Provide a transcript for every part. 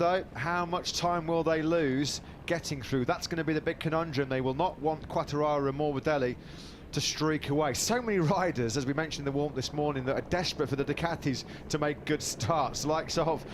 though, how much time will they lose getting through? That's going to be the big conundrum. They will not want Quartararo and Morbidelli to streak away. So many riders, as we mentioned in the warm this morning, that are desperate for the Ducatis to make good starts, likes of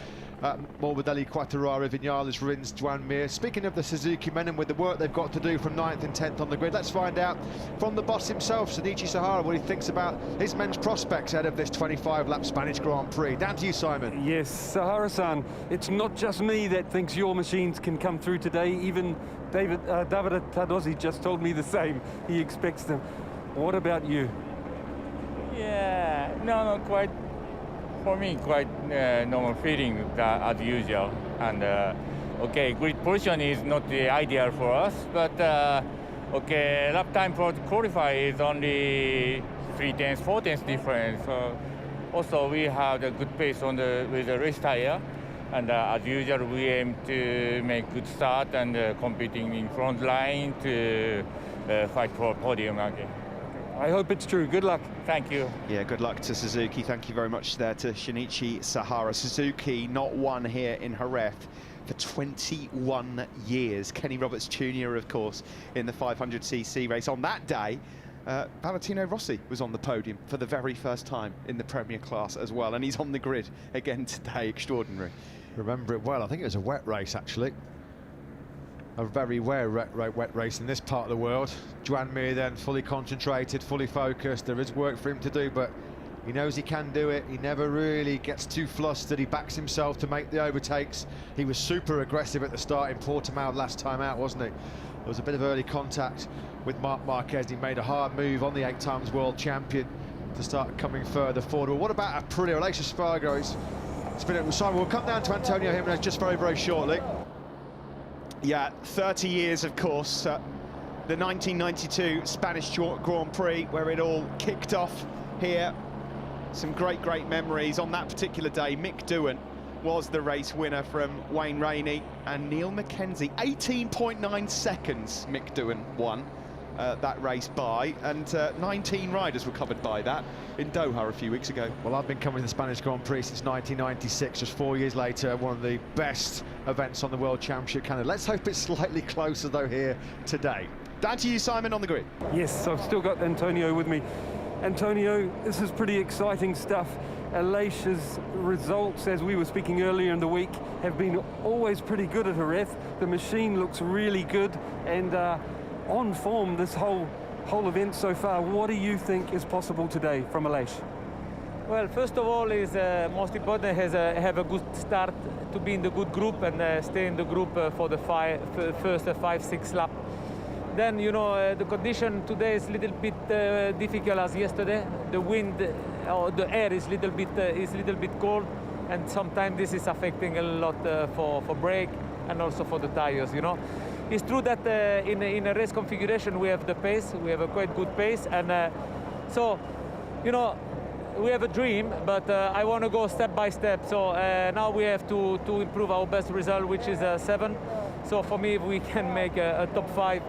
Morbidelli, Quartararo, Vinales, Rins, Joan Mir. Speaking of the Suzuki men and with the work they've got to do from 9th and 10th on the grid, let's find out from the boss himself, Shinichi Sahara, what he thinks about his men's prospects ahead of this 25-lap Spanish Grand Prix. Down to you, Simon. Yes, Sahara-san, it's not just me that thinks your machines can come through today. Even Davide Tadozzi just told me the same. He expects them. What about you? Yeah, no, quite. For me, quite normal feeling as usual. And okay, grid position is not the ideal for us, but okay, lap time for the qualify is only 3/10, 4/10 difference. So also we have the good pace on with the race tire, and as usual we aim to make good start and competing in front line to fight for podium again. I hope it's true. Good luck. Thank you. Yeah, good luck to Suzuki. Thank you very much there to Shinichi Sahara. Suzuki not won here in Jerez for 21 years. Kenny Roberts Jr., of course, in the 500cc race. On that day, Valentino Rossi was on the podium for the very first time in the Premier class as well, and he's on the grid again today. Extraordinary. Remember it well. I think it was a wet race, actually. A very rare wet race in this part of the world. Joan Mir then fully concentrated, fully focused. There is work for him to do, but he knows he can do it. He never really gets too flustered. He backs himself to make the overtakes. He was super aggressive at the start in Portimao last time out, wasn't he? There was a bit of early contact with Marc Marquez. He made a hard move on the 8 times world champion to start coming further forward. Well, what about Aprilia? Aleix Espargaro, it's been Simon. We'll come down to Antonio Jimenez just very shortly. Yeah, 30 years, of course. The 1992 Spanish Grand Prix, where it all kicked off here. Some great memories. On that particular day, Mick Doohan was the race winner from Wayne Rainey and Neil Mackenzie. 18.9 seconds Mick Doohan won that race by, and 19 riders were covered by that in Doha a few weeks ago. Well, I've been covering the Spanish Grand Prix since 1996, just 4 years later, one of the best events on the World Championship calendar. Let's hope it's slightly closer, though, here today. Down to you, Simon, on the grid. Yes, I've still got Antonio with me. Antonio, this is pretty exciting stuff. Aleix's results, as we were speaking earlier in the week, have been always pretty good at Jerez. The machine looks really good, and on form this whole event so far. What do you think is possible today from Aleix? Well, first of all, is most important is have a good start, to be in the good group and stay in the group for the first 5-6 lap. Then, you know, the condition today is a little bit difficult as yesterday. The wind or the air is little bit cold, and sometimes this is affecting a lot for brake and also for the tires, you know. It's true that in a race configuration we have the pace, we have a quite good pace, and so, you know, we have a dream, but I want to go step by step. So now we have to improve our best result, which is 7. So for me, if we can make a top 5,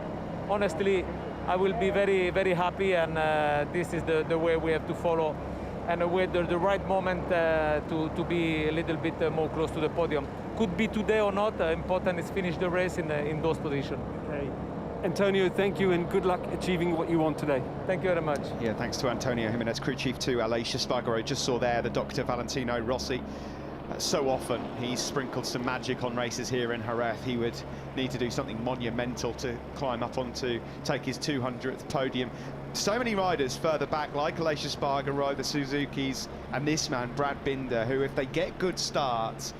honestly, I will be very happy, and this is the way we have to follow, and with the right moment to be a little bit more close to the podium. Could be today or not. Important is finish the race in those positions. Okay. Antonio, thank you, and good luck achieving what you want today. Thank you very much. Yeah, thanks to Antonio Jimenez, crew chief to Aleix Espargaro. Just saw there the Dr. Valentino Rossi. So often he's sprinkled some magic on races here in Jerez. He would need to do something monumental to climb up onto, take his 200th podium. So many riders further back, like Aleix Espargaro, the Suzukis, and this man, Brad Binder, who, if they get good starts,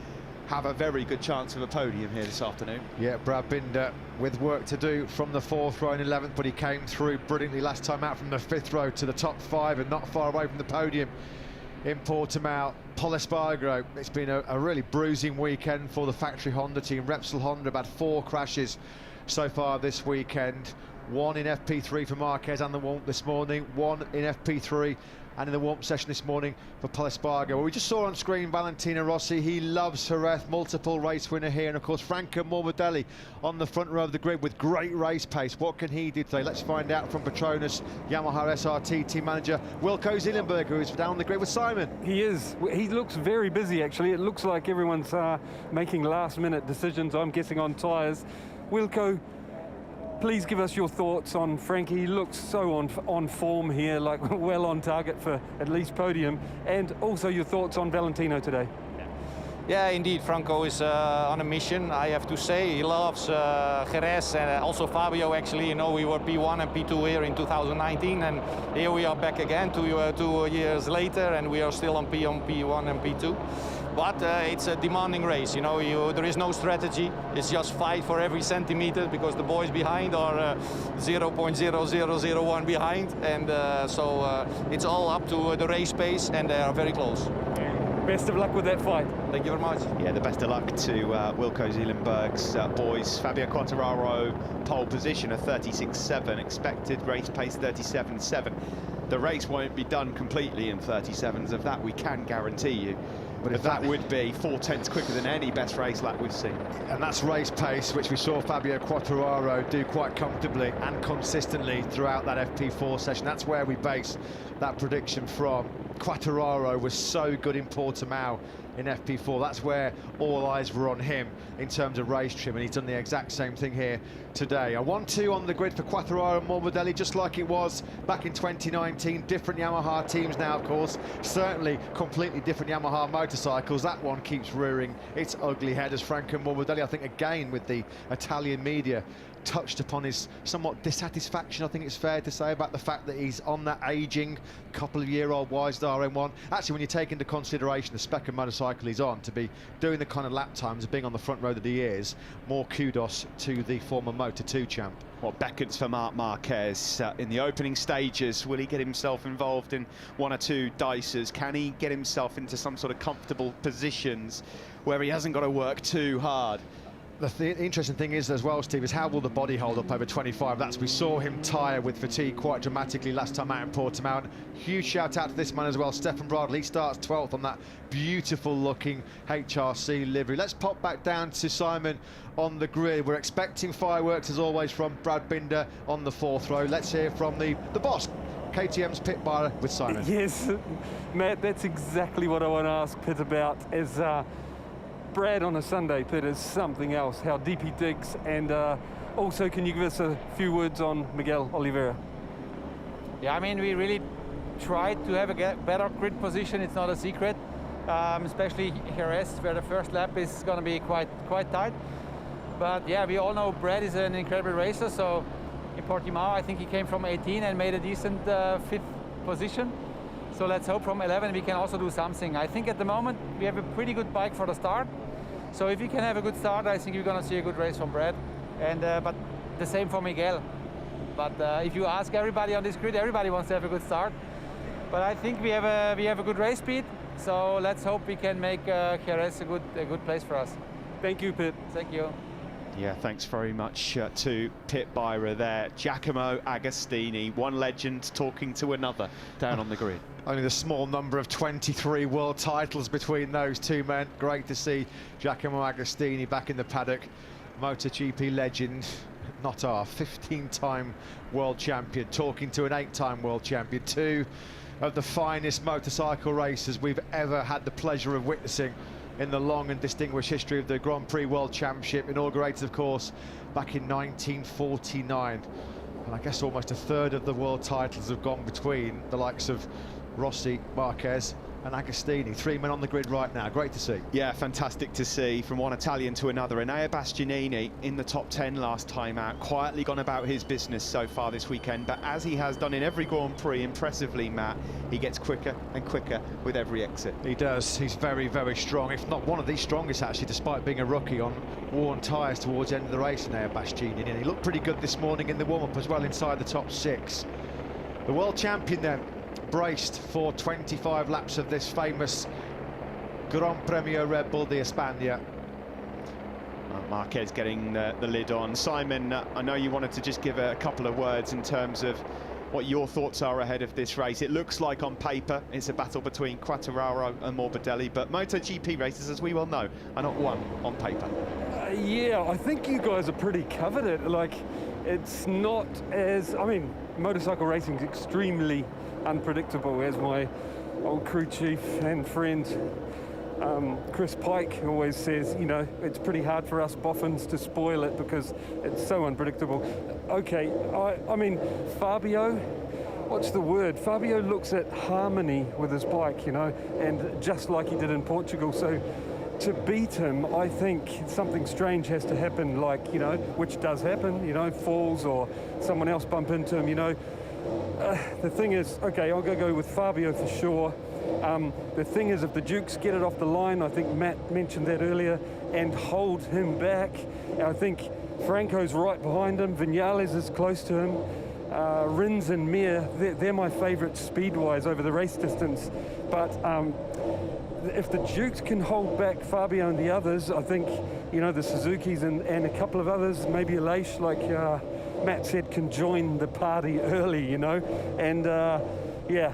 have a very good chance of a podium here this afternoon. Yeah, Brad Binder with work to do from the 4th row and 11th, but he came through brilliantly last time out from the 5th row to the top 5 and not far away from the podium in Portimao. Pol Espargaro, it's been a really bruising weekend for the factory Honda team. Repsol Honda, about 4 crashes so far this weekend. One in FP3 for Marquez and the warm this morning, one in FP3 and in the warm session this morning for Palespargo. Well, we just saw on screen Valentino Rossi. He loves Jerez, multiple race winner here, and of course Franco Morbidelli on the front row of the grid with great race pace. What can he do today? Let's find out from Petronas Yamaha SRT team manager Wilco Zeelenberg, who is down the grid with Simon. He is. He looks very busy, actually. It looks like everyone's making last-minute decisions, I'm guessing, on tyres. Wilco, please give us your thoughts on Frankie. He looks so on form here, like well on target for at least podium, and also your thoughts on Valentino today. Yeah, indeed, Franco is on a mission, I have to say. He loves Jerez and also Fabio, actually. You know, we were P1 and P2 here in 2019, and here we are back again 2 years later, and we are still on P1 and P2. But it's a demanding race, you know, there is no strategy. It's just fight for every centimeter because the boys behind are 0.0001 behind. And so it's all up to the race pace, and they are very close. Best of luck with that fight. Thank you very much. Yeah, the best of luck to Wilco Zeelenberg's boys. Fabio Quartararo, pole position, a 36.7. Expected race pace, 37.7. The race won't be done completely in 37s, of that we can guarantee you. But that would be 4/10 quicker than any best race lap we've seen. And that's race pace, which we saw Fabio Quartararo do quite comfortably and consistently throughout that FP4 session. That's where we base that prediction from. Quartararo was so good in Portimao in FP4. That's where all eyes were on him in terms of race trim, and he's done the exact same thing here today. A 1-2 on the grid for Quartararo and Morbidelli, just like it was back in 2019. Different Yamaha teams now, of course. Certainly completely different Yamaha motorcycles. That one keeps rearing its ugly head as Franco Morbidelli, I think, again with the Italian media, touched upon his somewhat dissatisfaction, I think it's fair to say, about the fact that he's on that aging couple-of-year-old Wisdar M1. Actually, when you take into consideration the spec of motorcycle he's on, to be doing the kind of lap times of being on the front row that he is, more kudos to the former Moto2 champ. What beckons for Marc Marquez in the opening stages? Will he get himself involved in one or two dices? Can he get himself into some sort of comfortable positions where he hasn't got to work too hard? The interesting thing is as well, Steve, is how will the body hold up over 25? We saw him tire with fatigue quite dramatically last time out in Portimao. Huge shout out to this man as well, Stefan Bradley. He starts 12th on that beautiful looking HRC livery. Let's pop back down to Simon on the grid. We're expecting fireworks as always from Brad Binder on the 4th row. Let's hear from the boss, KTM's Pit Byrer, with Simon. Yes, Matt, that's exactly what I want to ask Pit about. Is Brad on a Sunday, Pit, is something else, how deep he digs, and also can you give us a few words on Miguel Oliveira? Yeah, I mean, we really tried to have a better grid position, it's not a secret, especially Jerez, where the first lap is going to be quite tight. But yeah, we all know Brad is an incredible racer, so in Portimao I think he came from 18 and made a decent 5th position. So let's hope from 11 we can also do something. I think at the moment we have a pretty good bike for the start. So if we can have a good start, I think you're going to see a good race from Brad. And but the same for Miguel. But if you ask everybody on this grid, everybody wants to have a good start. But I think we have a good race speed. So let's hope we can make Jerez a good place for us. Thank you, Pit. Thank you. Yeah, thanks very much to Pit Byrer there. Giacomo Agostini, one legend talking to another down on the grid. Only the small number of 23 world titles between those two men. Great to see Giacomo Agostini back in the paddock. MotoGP legend, not our 15-time world champion, talking to an 8-time world champion. Two of the finest motorcycle racers we've ever had the pleasure of witnessing in the long and distinguished history of the Grand Prix World Championship, inaugurated, of course, back in 1949. And I guess almost a third of the world titles have gone between the likes of Rossi, Marquez and Agostini. 3 men on the grid right now. Great to see. Yeah, fantastic to see from one Italian to another. Enea Bastianini in the top 10 last time out, quietly gone about his business so far this weekend, but as he has done in every Grand Prix, impressively, Matt, he gets quicker and quicker with every exit. He does. He's very, very strong, if not one of the strongest actually, despite being a rookie on worn tyres towards the end of the race. Enea Bastianini, and he looked pretty good this morning in the warm-up as well, inside the top 6. The world champion then, braced for 25 laps of this famous Gran Premio Red Bull de España. Marquez getting the lid on. Simon, I know you wanted to just give a couple of words in terms of what your thoughts are ahead of this race. It looks like on paper it's a battle between Quartararo and Morbidelli, but MotoGP races, as we well know, are not won on paper. Yeah, I think you guys are pretty covered it. Like, it's not as, I mean, motorcycle racing is extremely unpredictable, as my old crew chief and friend Chris Pike always says. You know, it's pretty hard for us boffins to spoil it because it's so unpredictable. Okay, I mean, Fabio, what's the word? Fabio looks at harmony with his bike, you know, and just like he did in Portugal. So to beat him, I think something strange has to happen, like, you know, which does happen, you know, falls or someone else bump into him, you know. The thing is, okay, I'll go with Fabio for sure. The thing is, if the Dukes get it off the line, I think Matt mentioned that earlier, and hold him back, I think Franco's right behind him, Vinales is close to him, Rins and Mir, they're my favourite speed-wise over the race distance. But if the Dukes can hold back Fabio and the others, I think, you know, the Suzukis and a couple of others, maybe Aleix, like Matt said, can join the party early, you know. And yeah,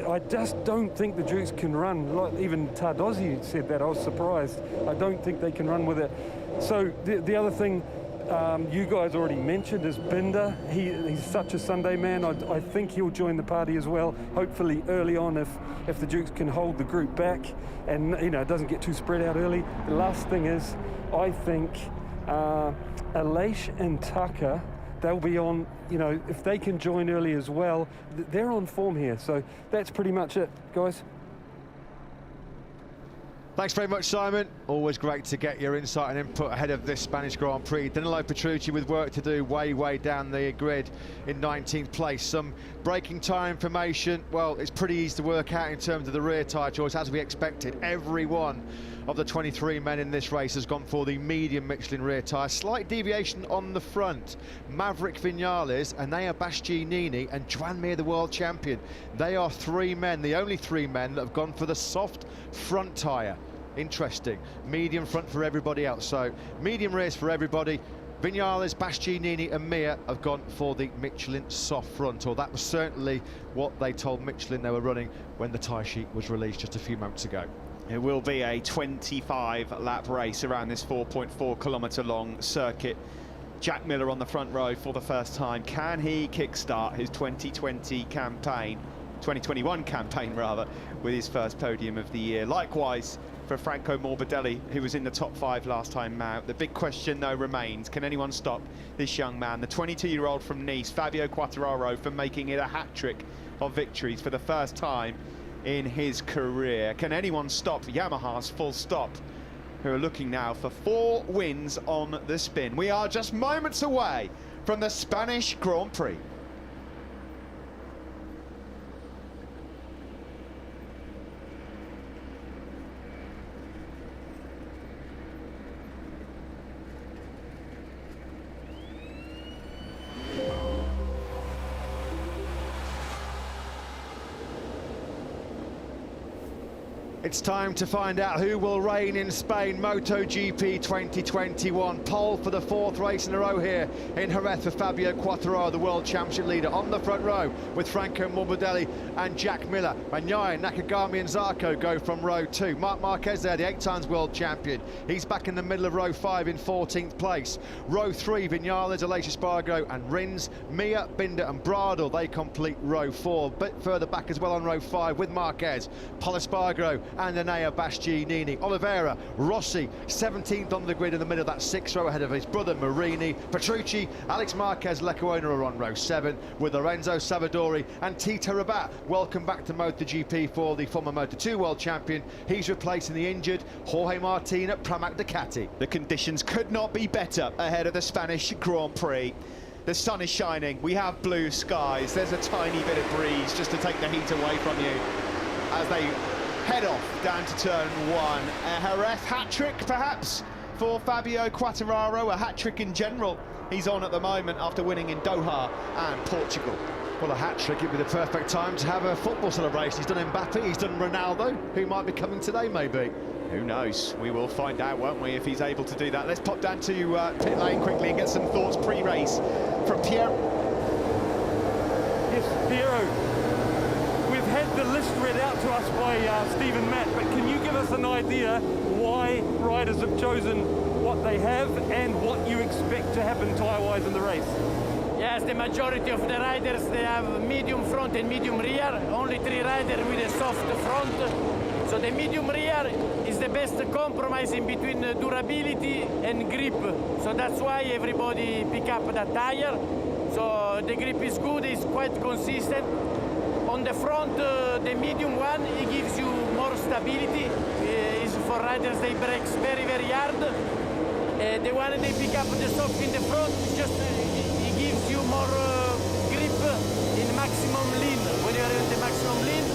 I just don't think the Dukes can run. Like even Tardozzi said that, I was surprised. I don't think they can run with it. So the other thing you guys already mentioned is Binder. He's such a Sunday man. I think he'll join the party as well, hopefully early on, if the Dukes can hold the group back and, you know, it doesn't get too spread out early. The last thing is, I think Aleix and Tucker, they'll be on, you know, if they can join early as well, they're on form here. So that's pretty much it, guys. Thanks very much, Simon. Always great to get your insight and input ahead of this Spanish Grand Prix. Danilo Petrucci with work to do way down the grid in 19th place. Some braking tyre information. Well, it's pretty easy to work out in terms of the rear tyre choice, as we expected. Every one of the 23 men in this race has gone for the medium Michelin rear tyre. Slight deviation on the front. Maverick Vinales, Enea Bastianini and Joan Mir, the world champion. They are three men, the only three men that have gone for the soft front tyre. Interesting. Medium front for everybody else. So medium rears for everybody. Vinales, Bastianini and Mir have gone for the Michelin soft front, or that was certainly what they told Michelin they were running when the tyre sheet was released just a few moments ago. It will be a 25-lap race around this 4.4 kilometre long circuit. Jack Miller on the front row for the first time. Can he kickstart his 2021 campaign rather, with his first podium of the year? Likewise for Franco Morbidelli, who was in the top 5 last time out. The big question though remains, can anyone stop this young man, the 22-year-old from Nice, Fabio Quartararo, from making it a hat-trick of victories for the first time in his career? Can anyone stop Yamaha's full stop, who are looking now for 4 wins on the spin? We are just moments away from the Spanish Grand Prix. It's time to find out who will reign in Spain. MotoGP 2021. Pole for the 4th race in a row here in Jerez for Fabio Quartararo, the World Championship leader. On the front row with Franco Morbidelli and Jack Miller. Manyai, Nakagami and Zarco go from row 2. Marc Marquez there, the 8 times World Champion. He's back in the middle of row 5 in 14th place. Row 3, Vinales, Aleix Espargaro and Rins. Mir, Binder and Bradl, they complete row 4. A bit further back as well on row 5 with Marquez, Pol Espargaro and Enea Bastianini. Oliveira, Rossi, 17th on the grid in the middle of that 6th row ahead of his brother Marini. Petrucci, Alex Marquez, Lecuona are on row 7 with Lorenzo Savadori and Tito Rabat. Welcome back to MotoGP for the former Moto2 world champion. He's replacing the injured Jorge Martin at Pramac Ducati. The conditions could not be better ahead of the Spanish Grand Prix. The sun is shining, we have blue skies, there's a tiny bit of breeze just to take the heat away from you as they head off down to turn 1. A Jerez hat-trick perhaps for Fabio Quartararo, a hat-trick in general he's on at the moment after winning in Doha and Portugal. Well, a hat-trick, it'd be the perfect time to have a football celebration. He's done Mbappe, he's done Ronaldo, who might be coming today maybe. Who knows? We will find out, won't we, if he's able to do that. Let's pop down to pit lane quickly and get some thoughts pre-race from Pierre. Yes, Piero, we've had the list read out to us by Stephen Matt, but can you give us an idea why riders have chosen what they have and what you expect to happen tyre-wise in the race? Yes, the majority of the riders, they have medium front and medium rear. Only 3 riders with a soft front. So the medium rear is the best compromise in between durability and grip. So that's why everybody pick up that tire. So the grip is good, it's quite consistent. On the front, the medium one, it gives you more stability. Is for riders, they brake very, very hard. The one they pick up the soft in the front, just it gives you more grip in maximum lean, when you're in the maximum lean.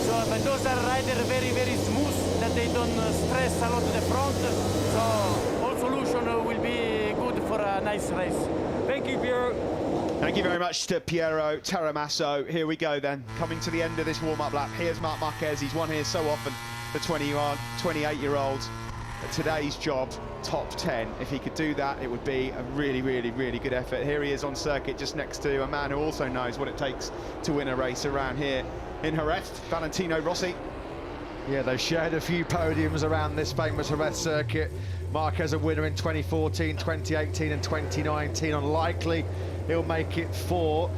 So, but those are riders very, very smooth, that they don't stress a lot to the front. So all solution will be good for a nice race. Thank you, Piero. Thank you very much to Piero Taramasso. Here we go then, coming to the end of this warm-up lap. Here's Marc Marquez. He's won here so often, the 28-year-old. Today's job, top 10. If he could do that, it would be a really, really, really good effort. Here he is on circuit, just next to a man who also knows what it takes to win a race around here in Jerez, Valentino Rossi. Yeah, they shared a few podiums around this famous Jerez circuit. Marquez a winner in 2014, 2018 and 2019. Unlikely he'll make it 4,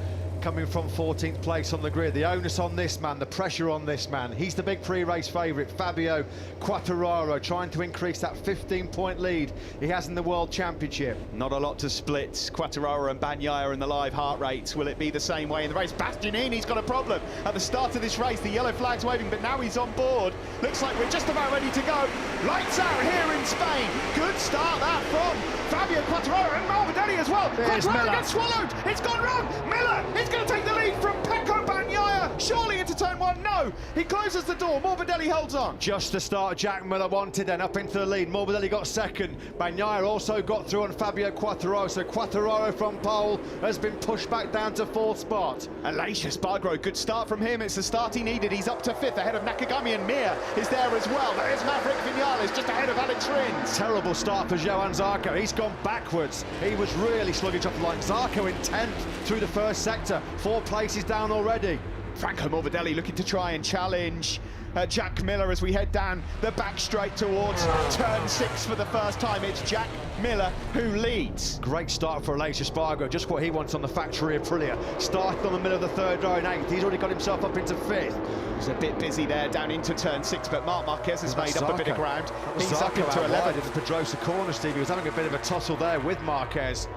coming from 14th place on the grid. The onus on this man, the pressure on this man. He's the big pre-race favourite, Fabio Quartararo, trying to increase that 15-point lead he has in the World Championship. Not a lot to split. Quartararo and Bagnaia in the live heart rates. Will it be the same way in the race? Bastianini's got a problem. At the start of this race, the yellow flag's waving, but now he's on board. Looks like we're just about ready to go. Lights out here in Spain. Good start that from Fabio Quartararo and Morbidelli as well. There's Quartararo Miller. gets swallowed. It's gone wrong. Miller is going to take the lead from Pecco Bagnaia. Surely into turn 1. No, he closes the door. Morbidelli holds on. Just the start Jack Miller wanted, then up into the lead. Morbidelli got second. Bagnaia also got through on Fabio Quartararo. So Quartararo from pole has been pushed back down to 4th spot. Aleix Espargaro, good start from him. It's the start he needed. He's up to 5th ahead of Nakagami, and Mir is there as well. There's Maverick Vinales just ahead of Alex Rins. Terrible start for Johan Zarco. He's gone backwards. He was really sluggish off the line. Zarco in 10th through the first sector. 4 places down already. Franco Morbidelli looking to try and challenge Jack Miller as we head down the back straight towards turn 6 for the first time. It's Jack Miller who leads. Great start for Aleix Espargaro, just what he wants on the factory Aprilia. Started on the middle of the 3rd row in 8th. He's already got himself up into 5th. He's a bit busy there down into turn 6, but Marc Marquez has made up a bit of ground. He's up into 11th. In the Pedrosa corner, Steve. He was having a bit of a tussle there with Marquez.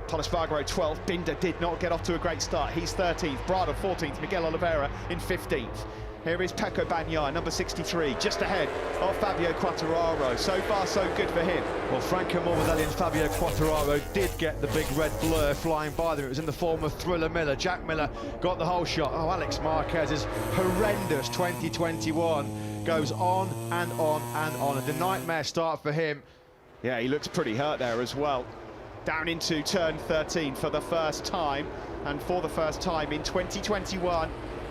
Pol Espargaro 12th. Binder did not get off to a great start. He's 13th. Brado 14th. Miguel Oliveira in 15th. Here is Pecco Bagnaia, number 63, just ahead of Fabio Quartararo. So far, so good for him. Well, Franco Morbidelli and Fabio Quartararo did get the big red blur flying by them. It was in the form of Thriller Miller. Jack Miller got the whole shot. Oh, Alex Marquez's horrendous 2021 goes on and on and on. And a nightmare start for him. Yeah, he looks pretty hurt there as well. Down into turn 13 for the first time. And for the first time in 2021,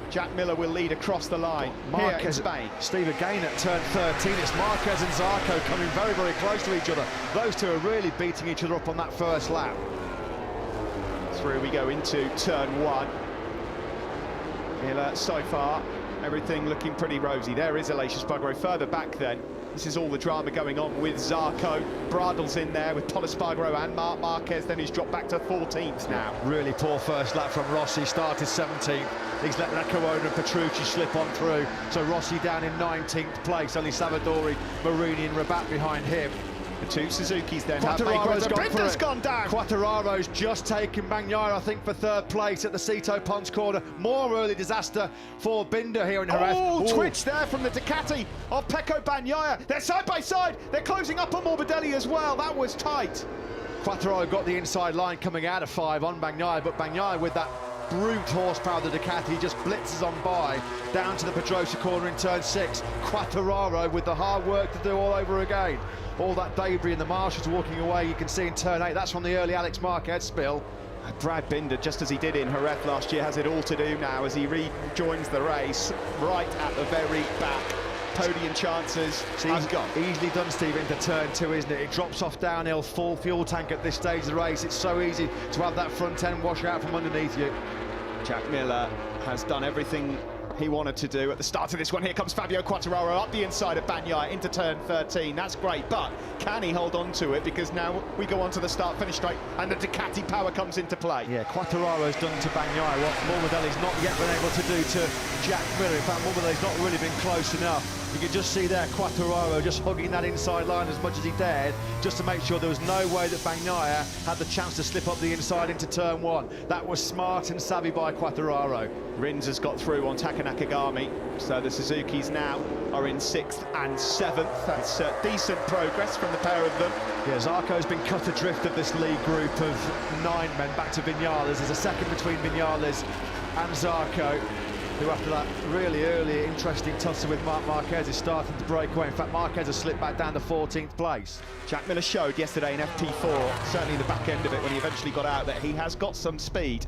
Jack Miller will lead across the line here in Spain. Steve, again at turn 13, it's Marquez and Zarco coming very, very close to each other. Those two are really beating each other up on that first lap. Through we go into turn 1. Miller, so far, everything looking pretty rosy. There is Aleix Espargaro further back then. This is all the drama going on with Zarco. Bradle's in there with Pol Espargaro and Marc Marquez, then he's dropped back to 14th now. Really poor first lap from Rossi, started 17th. He's let Nakawona and Petrucci slip on through. So Rossi down in 19th place, only Savadori, Marini and Rabat behind him. The two Suzukis then Quartararo's gone down. Quartararo's just taken Bagnaia, I think, for 3rd place at the Cito Pons corner. More early disaster for Binder here in Jerez. Oh, twitch there from the Ducati of Pecco Bagnaia. They're side by side. They're closing up on Morbidelli as well. That was tight. Quartararo got the inside line coming out of 5 on Bagnaia, but Bagnaia with that brute horsepower of the Ducati just blitzes on by down to the Pedrosa corner in turn 6. Quartararo with the hard work to do all over again. All that debris and the marshals walking away, you can see in turn 8. That's from the early Alex Marquez spill. Brad Binder, just as he did in Jerez last year, has it all to do now as he rejoins the race right at the very back. podium chances have gone. Easily done, Steve, into turn 2, isn't it? It drops off downhill, full fuel tank at this stage of the race. It's so easy to have that front end wash out from underneath you. Jack Miller has done everything he wanted to do at the start of this one. Here comes Fabio Quartararo up the inside of Bagnaia into turn 13. That's great, but can he hold on to it? Because now we go on to the start-finish straight and the Ducati power comes into play. Yeah, Quartararo's done to Bagnaia what Morbidelli's not yet been able to do to Jack Miller. In fact, Morbidelli's not really been close enough. You can just see there Quartararo just hugging that inside line as much as he dared, just to make sure there was no way that Bagnaia had the chance to slip up the inside into turn 1. That was smart and savvy by Quartararo. Rins has got through on Taka Nakagami, so the Suzukis now are in 6th and 7th. That's decent progress from the pair of them. Yeah, Zarco's been cut adrift of this lead group of 9 men back to Vinales. There's a second between Vinales and Zarco, who after that really early interesting tussle with Marc Marquez is starting to break away. In fact, Marquez has slipped back down to 14th place. Jack Miller showed yesterday in FP4, certainly the back end of it when he eventually got out, that he has got some speed.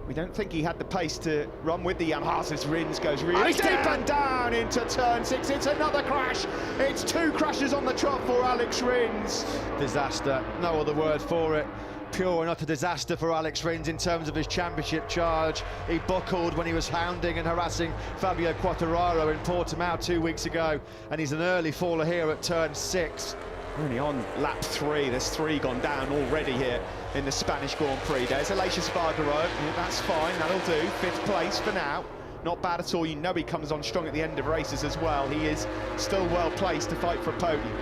We don't think he had the pace to run with the Yamahas as Rins goes really deep and down into turn 6. It's another crash. It's 2 crashes on the trot for Alex Rins. Disaster, no other word for it. Pure and utter disaster for Alex Rins in terms of his championship charge. He buckled when he was hounding and harassing Fabio Quartararo in Portimao 2 weeks ago, and he's an early faller here at turn 6. Only on lap 3, there's 3 gone down already here in the Spanish Grand Prix. There's Aleix Espargaro, that's fine, that'll do. 5th place for now, not bad at all. You know he comes on strong at the end of races as well. He is still well placed to fight for a podium.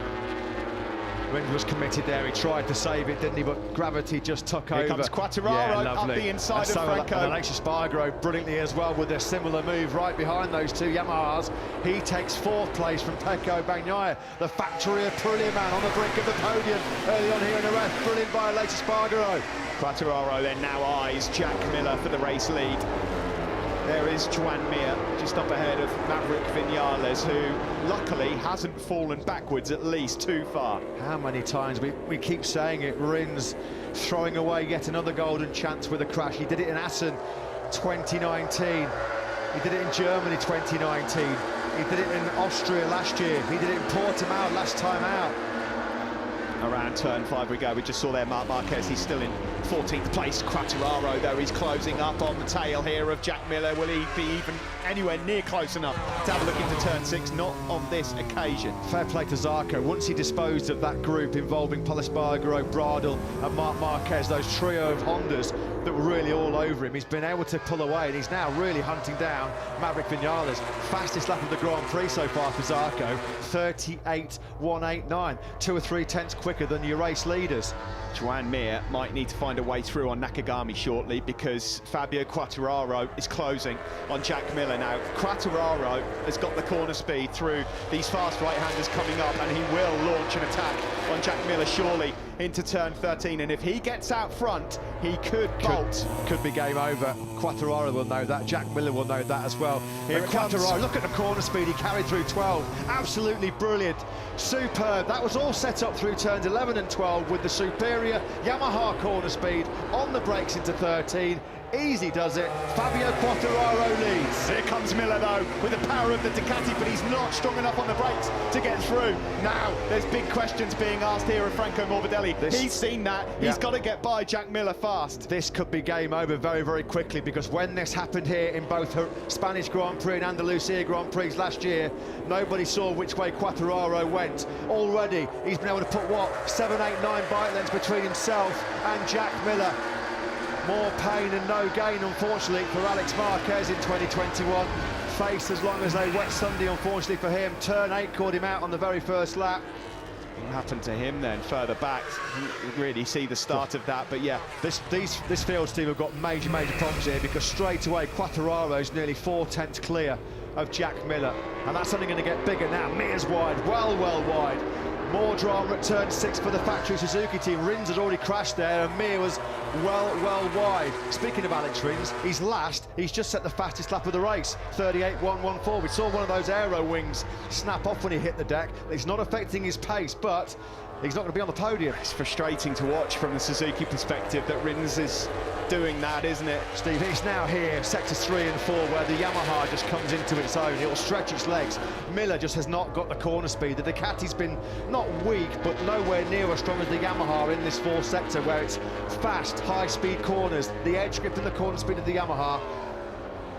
Rins was committed there, he tried to save it, didn't he, but gravity just took over. Here comes Quartararo up the inside of Franco. And Aleix Espargaro brilliantly as well with a similar move right behind those 2 Yamahas. He takes 4th place from Pecco Bagnaia, the factory Aprilia man on the brink of the podium early on here in the race. Brilliant by Aleix Espargaro. Quartararo then now eyes Jack Miller for the race lead. There is Joan Mir just up ahead of Maverick Vinales, who luckily hasn't fallen backwards at least too far. How many times we keep saying it, Rins throwing away yet another golden chance with a crash. He did it in Assen 2019, he did it in Germany 2019, he did it in Austria last year, he did it in Portimao last time out. Around turn 5 we go. We just saw there Marc Marquez, he's still in 14th place. Quartararo, though, he's closing up on the tail here of Jack Miller. Will he be even anywhere near close enough to have a look into turn 6? Not on this occasion. Fair play to Zarco. Once he disposed of that group involving Pol Espargaro, Bradl and Marc Marquez, those trio of Hondas that were really all over him, he's been able to pull away, and he's now really hunting down Maverick Vinales. Fastest lap of the Grand Prix so far for Zarco, 38.189, 2 or 3 tenths quicker than your race leaders. Joan Mir might need to find a way through on Nakagami shortly, because Fabio Quartararo is closing on Jack Miller now. Quartararo has got the corner speed through these fast right-handers coming up, and he will launch an attack on Jack Miller surely into turn 13, and if he gets out front, he could bolt. Could be game over. Quartararo will know that, Jack Miller will know that as well. Here Quartararo, look at the corner speed, he carried through 12, absolutely brilliant, superb. That was all set up through turns 11 and 12 with the superior Yamaha corner speed on the brakes into 13. Easy does it. Fabio Quartararo leads. Here comes Miller, though, with the power of the Ducati, but he's not strong enough on the brakes to get through. Now, there's big questions being asked here of Franco Morbidelli. He's seen that. He's got to get by Jack Miller fast. This could be game over very, very quickly, because when this happened here in both Spanish Grand Prix and Andalusia Grand Prix last year, nobody saw which way Quartararo went. Already, he's been able to put, what, 7, 8, 9 bike lengths between himself and Jack Miller. More pain and no gain, unfortunately, for Alex Marquez in 2021. Face as long as a wet Sunday, unfortunately for him. Turn 8 caught him out on the very first lap. What happened to him then further back? You really see the start of that, but yeah. This field, Steve, have got major problems here, because straight away Quartararo's nearly 4 tenths clear of Jack Miller, and that's only going to get bigger now. Mir's wide, well wide. More drama at turn 6 for the factory Suzuki team. Rins had already crashed there, and Mir was well wide. Speaking of Alex Rins, he's last. He's just set the fastest lap of the race, 38.114. We saw one of those aero wings snap off when he hit the deck. It's not affecting his pace, but he's not going to be on the podium. It's frustrating to watch from the Suzuki perspective that Rins is doing that, isn't it? Steve, it's now here, sectors 3 and 4, where the Yamaha just comes into its own. It'll stretch its legs. Miller just has not got the corner speed. The Ducati's been not weak, but nowhere near as strong as the Yamaha in this 4th sector, where it's fast, high-speed corners. The edge grip and the corner speed of the Yamaha.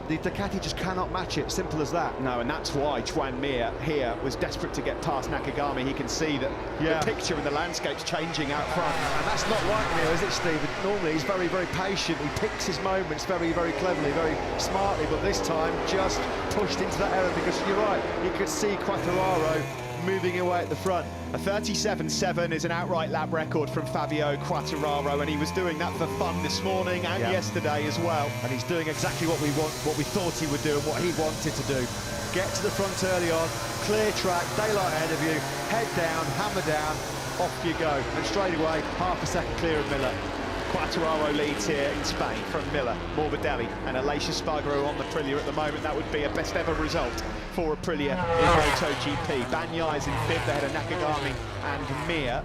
The Ducati just cannot match it, simple as that. No, and that's why Juan Mir here was desperate to get past Nakagami. He can see that the picture and the landscape's changing out front. And that's not like Mir, is it, Steve? Normally he's very, very patient. He picks his moments very, very cleverly, very smartly, but this time just pushed into that error, because you're right, you could see Quartararo moving away at the front. A 37.7 is an outright lap record from Fabio Quartararo, and he was doing that for fun this morning and yesterday as well. And he's doing exactly what we thought he would do and what he wanted to do. Get to the front early on, clear track, daylight ahead of you, head down, hammer down, off you go. And straight away, half a second clear of Miller. Quartararo leads here in Spain from Miller, Morbidelli and Aleix Espargaro on the Aprilia at the moment. That would be a best ever result for Aprilia in MotoGP. Bagnaia is in 5th ahead of Nakagami and Mir.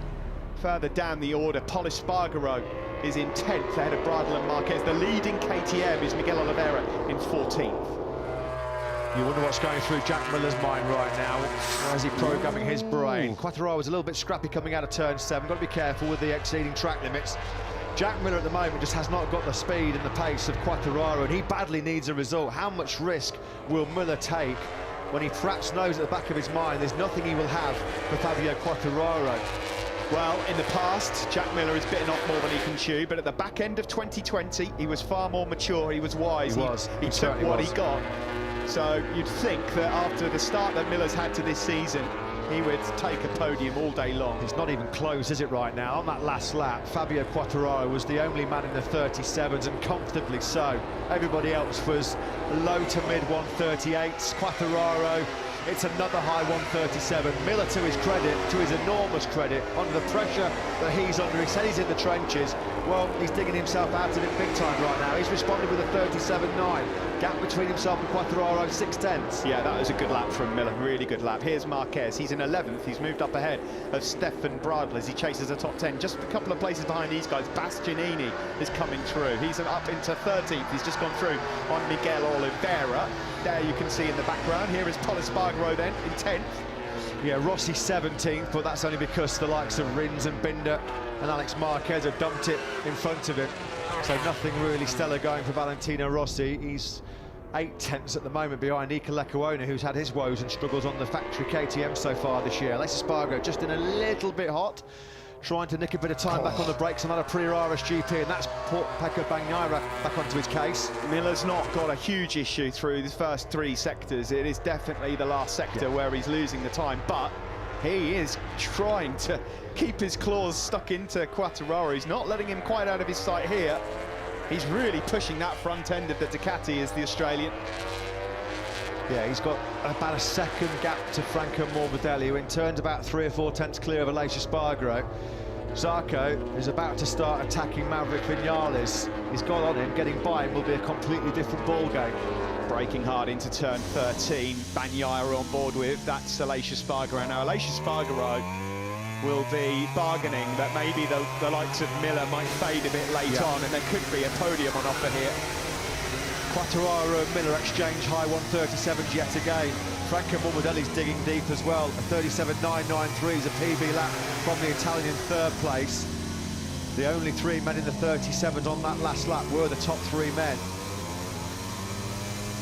Further down the order, Pol Espargaro is in 10th ahead of Bradle and Marquez. The leading KTM is Miguel Oliveira in 14th. You wonder what's going through Jack Miller's mind right now. Why is he programming his brain? Quartararo was a little bit scrappy coming out of turn 7. Got to be careful with the exceeding track limits. Jack Miller at the moment just has not got the speed and the pace of Quartararo, and he badly needs a result. How much risk will Miller take when he perhaps knows at the back of his mind there's nothing he will have for Fabio Quartararo? Well, in the past, Jack Miller has bitten off more than he can chew, but at the back end of 2020, he was far more mature, he was wise, he took what he got. So you'd think that after the start that Miller's had to this season, he would take a podium all day long. It's not even close, is it, right now? On that last lap, Fabio Quartararo was the only man in the 37s, and comfortably so. Everybody else was low to mid 138s. Quartararo, it's another high 137. Miller, to his credit, to his enormous credit, under the pressure that he's under, he said he's in the trenches. Well, he's digging himself out of it big time right now. He's responded with a 37.9. Gap between himself and Quartararo, 6/10. Yeah, that was a good lap from Miller, really good lap. Here's Marquez, he's in 11th, he's moved up ahead of Stefan Bradl as he chases a top 10. Just a couple of places behind these guys. Bastianini is coming through. He's up into 13th, he's just gone through on Miguel Oliveira. There you can see in the background. Here is Pol Espargaro then in 10th. Yeah, Rossi 17th, but that's only because the likes of Rins and Binder and Alex Marquez have dumped it in front of him. So nothing really stellar going for Valentino Rossi. He's 8/10 at the moment behind Ika Lecuona, who's had his woes and struggles on the factory KTM so far this year. Aleix Espargaro just in a little bit hot, trying to nick a bit of time back on the brakes on that Aprilia RSGP, and that's put Pecco Bagnaia back onto his case. Miller's not got a huge issue through the first 3 sectors. It is definitely the last sector where he's losing the time, but he is trying to keep his claws stuck into Quartararo. He's not letting him quite out of his sight here. He's really pushing that front end of the Ducati as the Australian. Yeah, he's got about a second gap to Franco Morbidelli, who in turn's about 3 or 4 tenths clear of Aleix Espargaro. Zarco is about to start attacking Maverick Vinales. He's got on him, getting by him will be a completely different ball game. Braking hard into turn 13, Bagnaia on board with, that's Aleix Espargaro. Now Aleix Espargaro will be bargaining that maybe the likes of Miller might fade a bit late on, and there could be a podium on offer here. Quartararo and Miller exchange high 137s yet again. Franco Morbidelli's digging deep as well. A 37.993 is a PB lap from the Italian in 3rd place. The only 3 men in the 37s on that last lap were the top 3 men.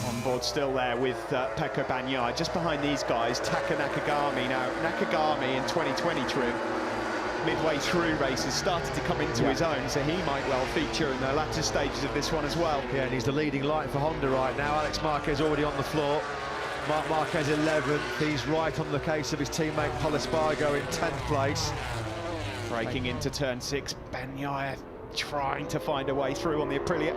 On board still there with Pecco Bagnaia, just behind these guys, Taka Nakagami. Now, Nakagami in 2020 trim, midway through races, started to come into his own, so he might well feature in the latter stages of this one as well. Yeah, and he's the leading light for Honda right now. Alex Marquez already on the floor. Marc Marquez 11th, he's right on the case of his teammate Pol Espargaro in 10th place. Breaking into turn 6, Bagnaia trying to find a way through on the Aprilia.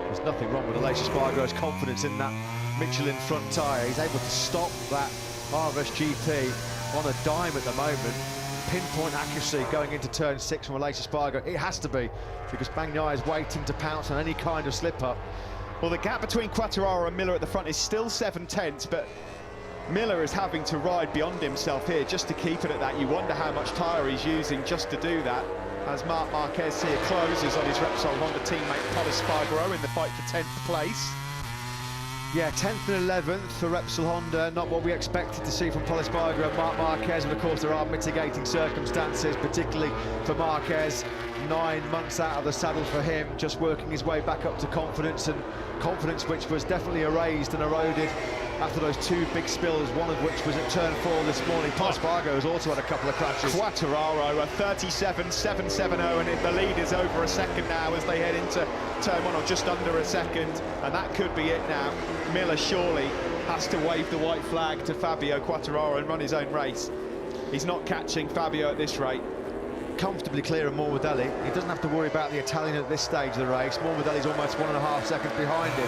There's nothing wrong with Aleix Espargaro's confidence in that Michelin front tyre. He's able to stop that RSGP on a dime at the moment. Pinpoint accuracy going into turn 6 from Aleix Espargaro. It has to be, because Bagnaia is waiting to pounce on any kind of slip-up. Well, the gap between Quartararo and Miller at the front is still 7/10, but Miller is having to ride beyond himself here just to keep it at that. You wonder how much tyre he's using just to do that. As Marc Marquez here closes on his Repsol Honda teammate Pol Espargaro in the fight for 10th place. Yeah, 10th and 11th for Repsol Honda, not what we expected to see from Pol Espargaro and Marc Marquez, but of course there are mitigating circumstances, particularly for Marquez. 9 months out of the saddle for him, just working his way back up to confidence, and confidence which was definitely erased and eroded after those 2 big spills, one of which was at turn 4 this morning. Pol Espargaro has also had a couple of crashes. Quartararo, a 37.770, and the lead is over a second now as they head into turn 1, or just under a second, and that could be it now. Miller surely has to wave the white flag to Fabio Quartararo and run his own race. He's not catching Fabio at this rate. Comfortably clear of Morbidelli. He doesn't have to worry about the Italian at this stage of the race. Morbidelli's almost 1.5 seconds behind him.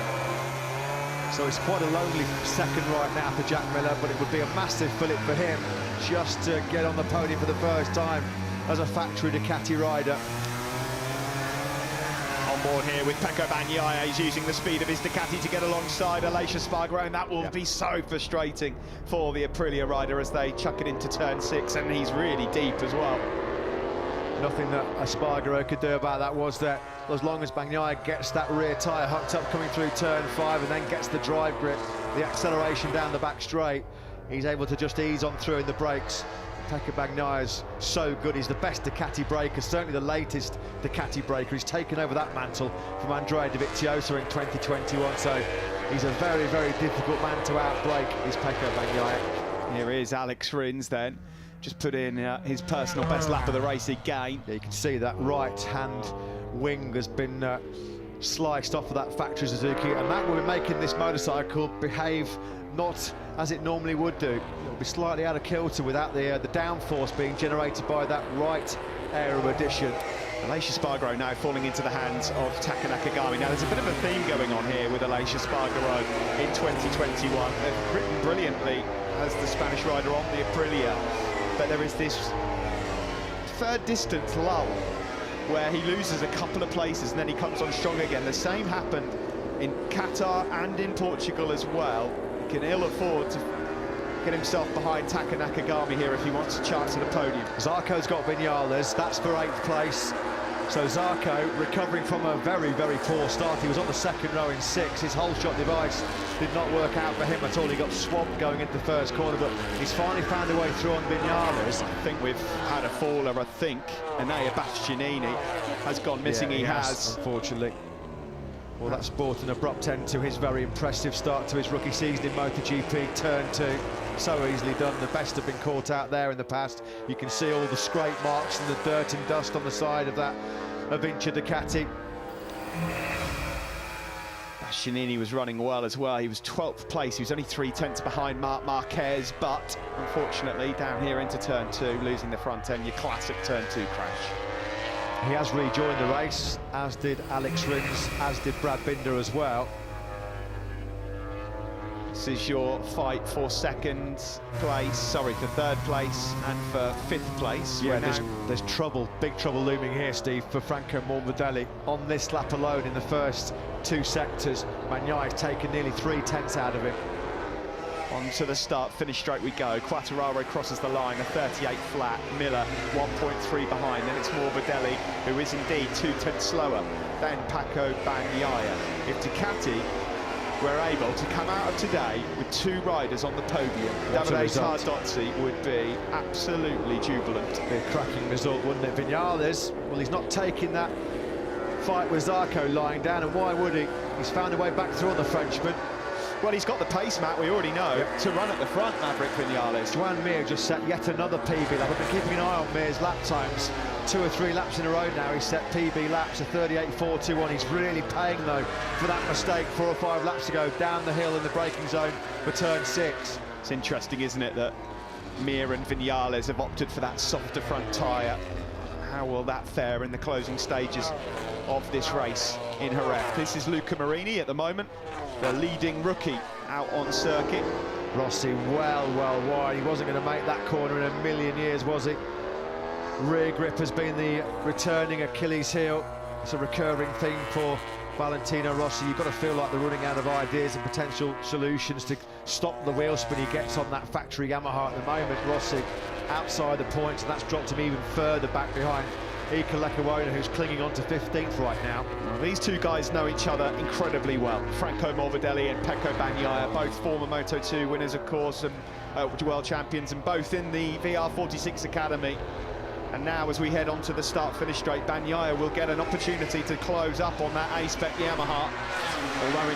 So it's quite a lonely second right now for Jack Miller, but it would be a massive fillip for him just to get on the podium for the first time as a factory Ducati rider. On board here with Pecco Bagnaia, he's using the speed of his Ducati to get alongside Aleix Espargaro, and that will be so frustrating for the Aprilia rider as they chuck it into turn 6, and he's really deep as well. Nothing that Espargaro could do about that was that as long as Bagnaia gets that rear tyre hooked up coming through turn 5 and then gets the drive grip, the acceleration down the back straight, he's able to just ease on through in the brakes. Pecco Bagnaia's so good. He's the best Ducati braker, certainly the latest Ducati braker. He's taken over that mantle from Andrea Dovizioso in 2021, so he's a very, very difficult man to outbrake, is Pecco Bagnaia. Here is Alex Rins then, just put in his personal best lap of the race again. Yeah, you can see that right-hand wing has been sliced off of that factory Suzuki, and that will be making this motorcycle behave not as it normally would do. It'll be slightly out of kilter without the downforce being generated by that right aero addition. Aleix Espargaro now falling into the hands of Taka Nakagami. Now there's a bit of a theme going on here with Aleix Espargaro in 2021. They've ridden brilliantly as the Spanish rider on the Aprilia, but there is this third distance lull where he loses a couple of places and then he comes on strong again. The same happened in Qatar and in Portugal as well. He can ill afford to get himself behind Taka Nakagami here if he wants a chance at a podium. Zarco's got Vinales, that's for 8th place. So Zarco recovering from a very, very poor start. He was on the second row in 6. His whole shot device did not work out for him at all. He got swamped going into the first corner, but he's finally found a way through on Vinales. I think we've had a faller, I think. Enea Bastianini has gone missing. Yeah, he has, unfortunately. Well, that's brought an abrupt end to his very impressive start to his rookie season in MotoGP, turn 2. So easily done. The best have been caught out there in the past. You can see all the scrape marks and the dirt and dust on the side of that Avinci Ducati. Bastianini was running well as well. He was 12th place. He was only 3/10 behind Marc Marquez, but unfortunately down here into turn 2, losing the front end, your classic turn 2 crash. He has rejoined the race, as did Alex Rins, as did Brad Binder as well. This is your fight for third place and for 5th place. Yeah, there's trouble, big trouble looming here, Steve, for Franco Morbidelli. On this lap alone in the first 2 sectors, Bagnaia's taken nearly 3/10 out of him. On to the start, finish straight we go. Quartararo crosses the line, a 38 flat. Miller 1.3 behind. Then it's Morbidelli, who is indeed 2/10 slower than Pecco Bagnaia. If Ducati were able to come out of today with 2 riders on the podium, Davide Tardozzi would be absolutely jubilant. It'd be a cracking result, wouldn't it? Vinales, well, he's not taking that fight with Zarco lying down, and why would he? He's found a way back through on the Frenchman. Well, he's got the pace, Matt, we already know, to run at the front, Maverick Vinales. Joan Mir just set yet another PB lap. I've been keeping an eye on Mir's lap times. 2 or 3 laps in a row now, he's set PB laps, a 38.421. He's really paying, though, for that mistake 4 or 5 laps ago, down the hill in the braking zone for turn 6. It's interesting, isn't it, that Mir and Vinales have opted for that softer front tyre. How will that fare in the closing stages of this race in Jerez? This is Luca Marini at the moment, the leading rookie out on circuit. Rossi well wide. He wasn't going to make that corner in a million years, was he? Rear grip has been the returning Achilles heel. It's a recurring theme for Valentino Rossi, you've got to feel like they're running out of ideas and potential solutions to stop the wheel spin he gets on that factory Yamaha at the moment. Rossi outside the points, and that's dropped him even further back behind Ika Lekawona, who's clinging on to 15th right now. Well, these two guys know each other incredibly well. Franco Morbidelli and Pecco Bagnaia, both former Moto2 winners, of course, and world champions, and both in the VR46 Academy. And now, as we head on to the start-finish straight, Bagnaia will get an opportunity to close up on that A-Spec Yamaha. Although,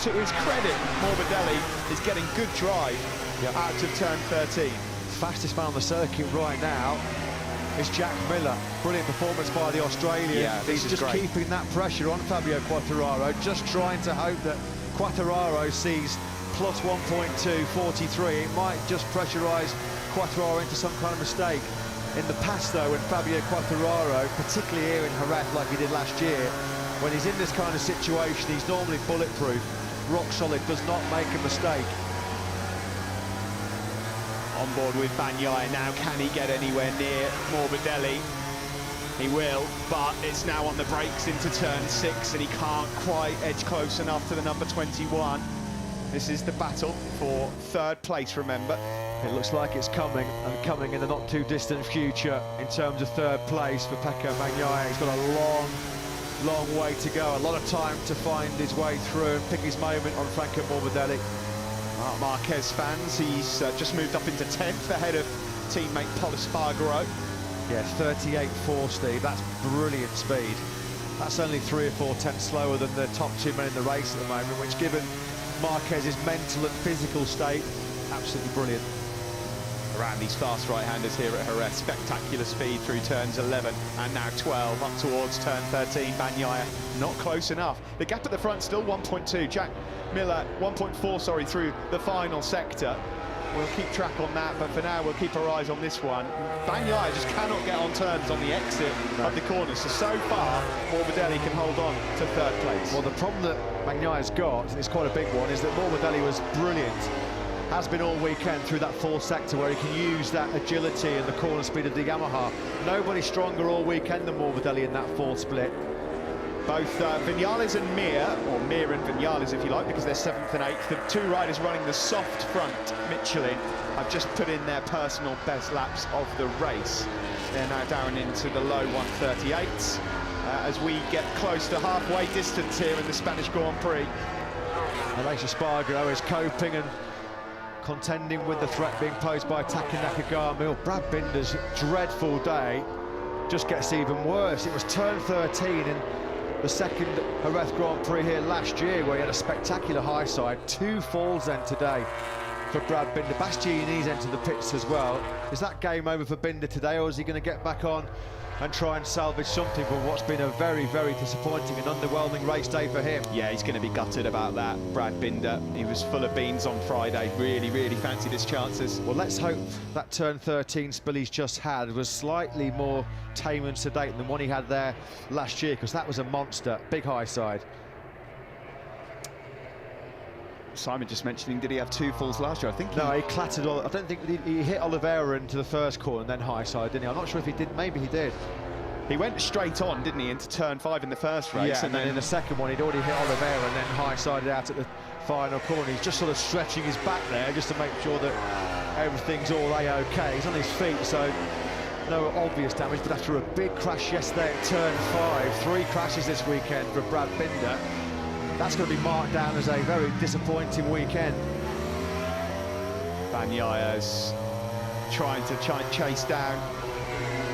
to his credit, Morbidelli is getting good drive out of turn 13. Fastest man on the circuit right now is Jack Miller. Brilliant performance by the Australian. Yeah, he's just keeping that pressure on Fabio Quartararo, just trying to hope that Quartararo sees plus 1.2, 43. It might just pressurise Quartararo into some kind of mistake. In the past, though, when Fabio Quartararo, particularly here in Jerez, like he did last year, when he's in this kind of situation, he's normally bulletproof, rock solid, does not make a mistake. On board with Bagnaia now. Can he get anywhere near Morbidelli? He will, but it's now on the brakes into turn 6, and he can't quite edge close enough to the number 21. This is the battle for third place, remember. It looks like it's coming, and coming in the not too distant future in terms of third place for Pecco Bagnaia. He's got a long way to go, a lot of time to find his way through and pick his moment on Franco Morbidelli. Marc Marquez fans, he's just moved up into 10th ahead of teammate Pol Espargaro. Yeah, 38.4, Steve, that's brilliant speed. That's only 3 or 4 tenths slower than the top 2 men in the race at the moment, which, given Marquez's mental and physical state, absolutely brilliant. Around these fast right-handers here at Jerez, spectacular speed through turns 11 and now 12 up towards turn 13. Bagnaia not close enough. The gap at the front still 1.2. Jack Miller 1.4, sorry, through the final sector. We'll keep track on that, but for now we'll keep our eyes on this one. Bagnaia just cannot get on turns on the exit of the corner, so far Morbidelli can hold on to third place. Well, the problem that Bagnaia's got, and it's quite a big one, is that Morbidelli was brilliant, has been all weekend through that fourth sector where he can use that agility and the corner speed of the Yamaha. Nobody stronger all weekend than Morbidelli in that fourth split. Both Vinales and Mir, or Mir and Vinales if you like, because they're 7th and 8th, the two riders running the soft front Michelin have just put in their personal best laps of the race. They're now down into the low 138s as we get close to halfway distance here in the Spanish Grand Prix. Aleix Espargaro is coping and contending with the threat being posed by Taka Nakagami. Well, Brad Binder's dreadful day just gets even worse. It was turn 13 in the second Jerez Grand Prix here last year where he had a spectacular high side. 2 falls then today for Brad Binder. Bastianini's entered the pits as well. Is that game over for Binder today, or is he going to get back on and try and salvage something for what's been a very, very disappointing and underwhelming race day for him? Yeah, he's going to be gutted about that, Brad Binder. He was full of beans on Friday, really fancied his chances. Well, let's hope that turn 13 spill he's just had was slightly more tame and sedate than one he had there last year, because that was a monster, big high side. Simon just mentioning, did he have 2 falls last year? I think no, he clattered. I don't think he hit Oliveira into the first corner and then high side, didn't he? I'm not sure if he did. Maybe he did. He went straight on, didn't he, into turn 5 in the first race? Yeah, and then in the second one he'd already hit Oliveira and then high sided out at the final corner. He's just sort of stretching his back there just to make sure that everything's all A-OK. He's on his feet, so no obvious damage, but after a big crash yesterday at turn 5, 3 crashes this weekend for Brad Binder, that's going to be marked down as a very disappointing weekend. Bagnaia's trying to chase down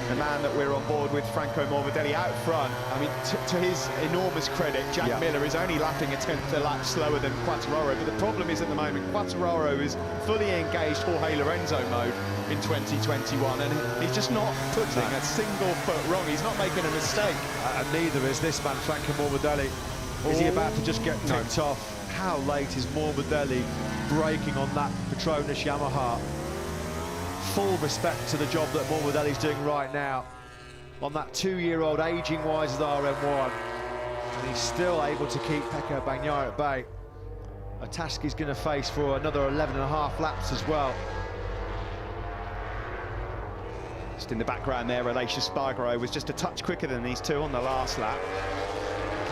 the man that we're on board with, Franco Morbidelli, out front. I mean, to his enormous credit, Jack Miller is only lapping a 10th a lap slower than Quartararo, but the problem is at the moment, Quartararo is fully engaged Jorge Lorenzo mode in 2021, and he's just not putting a single foot wrong. He's not making a mistake. And neither is this man, Franco Morbidelli. Is he about to just get tipped off? How late is Morbidelli braking on that Petronas Yamaha? Full respect to the job that Morbidelli's doing right now on that 2-year-old aging wise as RM1, and he's still able to keep Pecco Bagnaia at bay. A task he's going to face for another 11.5 laps as well. Just in the background there, Aleix Espargaro was just a touch quicker than these two on the last lap.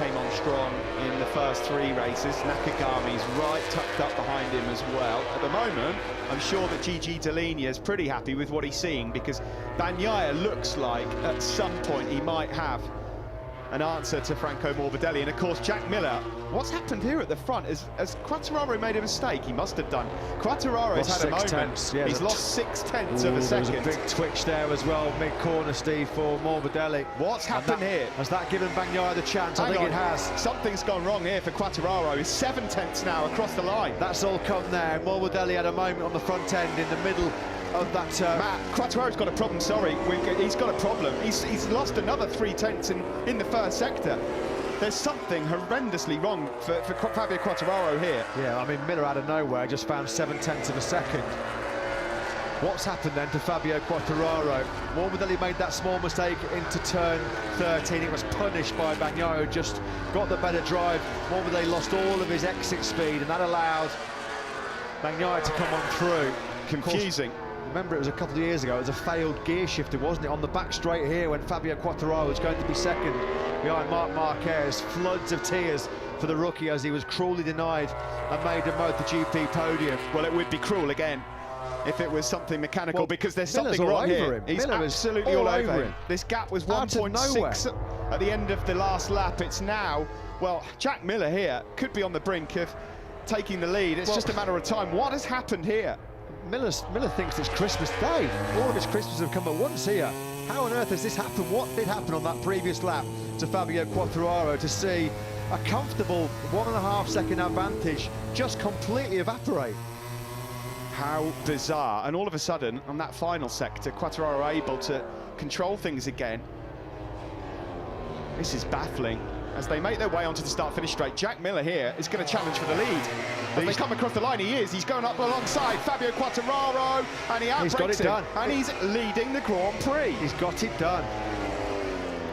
came on strong in the first 3 races. Nakagami's right tucked up behind him as well. At the moment, I'm sure that Gigi Dall'Igna is pretty happy with what he's seeing, because Bagnaia looks like at some point he might have an answer to Franco Morbidelli. And of course, Jack Miller, what's happened here at the front? Has Quartararo made a mistake? He must have done. Quartararo's had a moment. Yeah, he's lost 0.6 of a second. There was a big twitch there as well, mid-corner, Steve, for Morbidelli. What's happened here? Has that given Bagnaia the chance? I think it has. Something's gone wrong here for Quartararo. He's 0.7 now across the line. That's all come there. Morbidelli had a moment on the front end in the middle of that. Matt, Quartararo's got a problem, sorry. He's got a problem. He's lost another 0.3 in the first sector. There's something horrendously wrong for Fabio Quartararo here. Yeah, I mean, Miller out of nowhere just found 0.7 of a second. What's happened then to Fabio Quartararo? Morbidelli made that small mistake into turn 13. It was punished by Bagnaia, who just got the better drive. Morbidelli lost all of his exit speed, and that allowed Bagnaia to come on through. Confusing. Remember, it was a couple of years ago, it was a failed gear shifter, wasn't it? On the back straight here, when Fabio Quartararo was going to be second behind Marc Marquez. Floods of tears for the rookie as he was cruelly denied a maiden MotoGP podium. Well, it would be cruel again if it was something mechanical, because there's Miller's something wrong here. Him. He's Miller absolutely all over him. This gap was 1.6 at the end of the last lap. It's now, well, Jack Miller here could be on the brink of taking the lead. It's just a matter of time. What has happened here? Miller thinks it's Christmas Day. All of his Christmas have come at once here. How on earth has this happened? What did happen on that previous lap to Fabio Quartararo to see a comfortable 1.5 second advantage just completely evaporate? How bizarre. And all of a sudden, on that final sector, Quartararo able to control things again. This is baffling. As they make their way onto the start-finish straight, Jack Miller here is going to challenge for the lead. As they come across the line, he is. He's going up alongside Fabio Quartararo, and he outbreaks him. And he's leading the Grand Prix. He's got it done.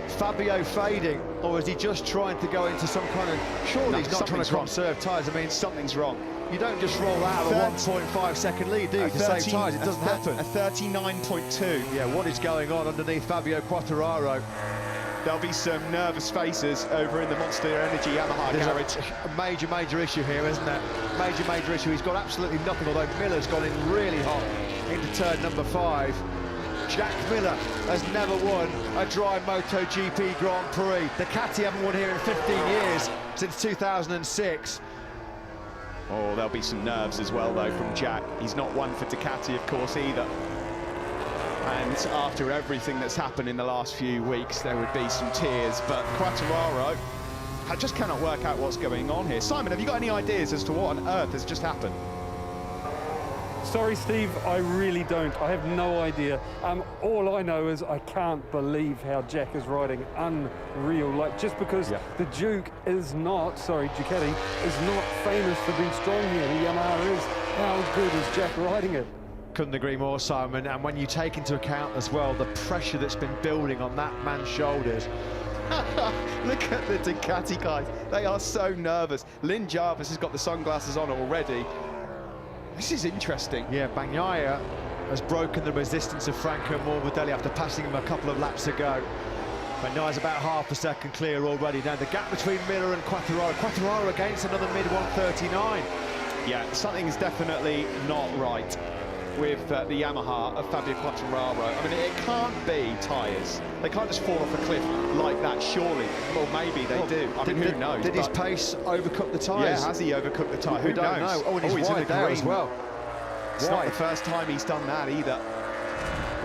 Fabio fading, or is he just trying to go into some kind of... Surely he's not trying to conserve tyres. I mean, something's wrong. You don't just roll out of a 1.5 second lead, do you, to save tyres? It doesn't happen. A 39.2. Yeah, what is going on underneath Fabio Quartararo? There'll be some nervous faces over in the Monster Energy Yamaha garage. A major issue here, isn't there? Major issue. He's got absolutely nothing, although Miller's gone in really hot into turn number 5. Jack Miller has never won a dry MotoGP Grand Prix. Ducati haven't won here in 15 years, since 2006. Oh, there'll be some nerves as well, though, from Jack. He's not one for Ducati, of course, either. And after everything that's happened in the last few weeks, there would be some tears. But Quartararo, I just cannot work out what's going on here. Simon, have you got any ideas as to what on earth has just happened? Sorry, Steve, I really don't. I have no idea. All I know is I can't believe how Jack is riding. Unreal. Like, just because the Duke is not, Ducati is not famous for being strong here. The Yamaha is. How good is Jack riding it? Couldn't agree more, Simon. And when you take into account as well the pressure that's been building on that man's shoulders. Look at the Ducati guys. They are so nervous. Lynn Jarvis has got the sunglasses on already. This is interesting. Yeah, Bagnaia has broken the resistance of Franco Morbidelli after passing him a couple of laps ago. Bagnaia's about half a second clear already. Now the gap between Miller and Quartararo against another mid-139. Yeah, something's definitely not right with the Yamaha of Fabio Quartararo. I mean, it can't be tyres. They can't just fall off a cliff like that, surely. Well, maybe they do. I mean, who knows? Did his pace overcook the tyres? Yeah, has he overcooked the tyre? Who don't knows? know. Oh, and he's wide there as well. It's not the first time he's done that either.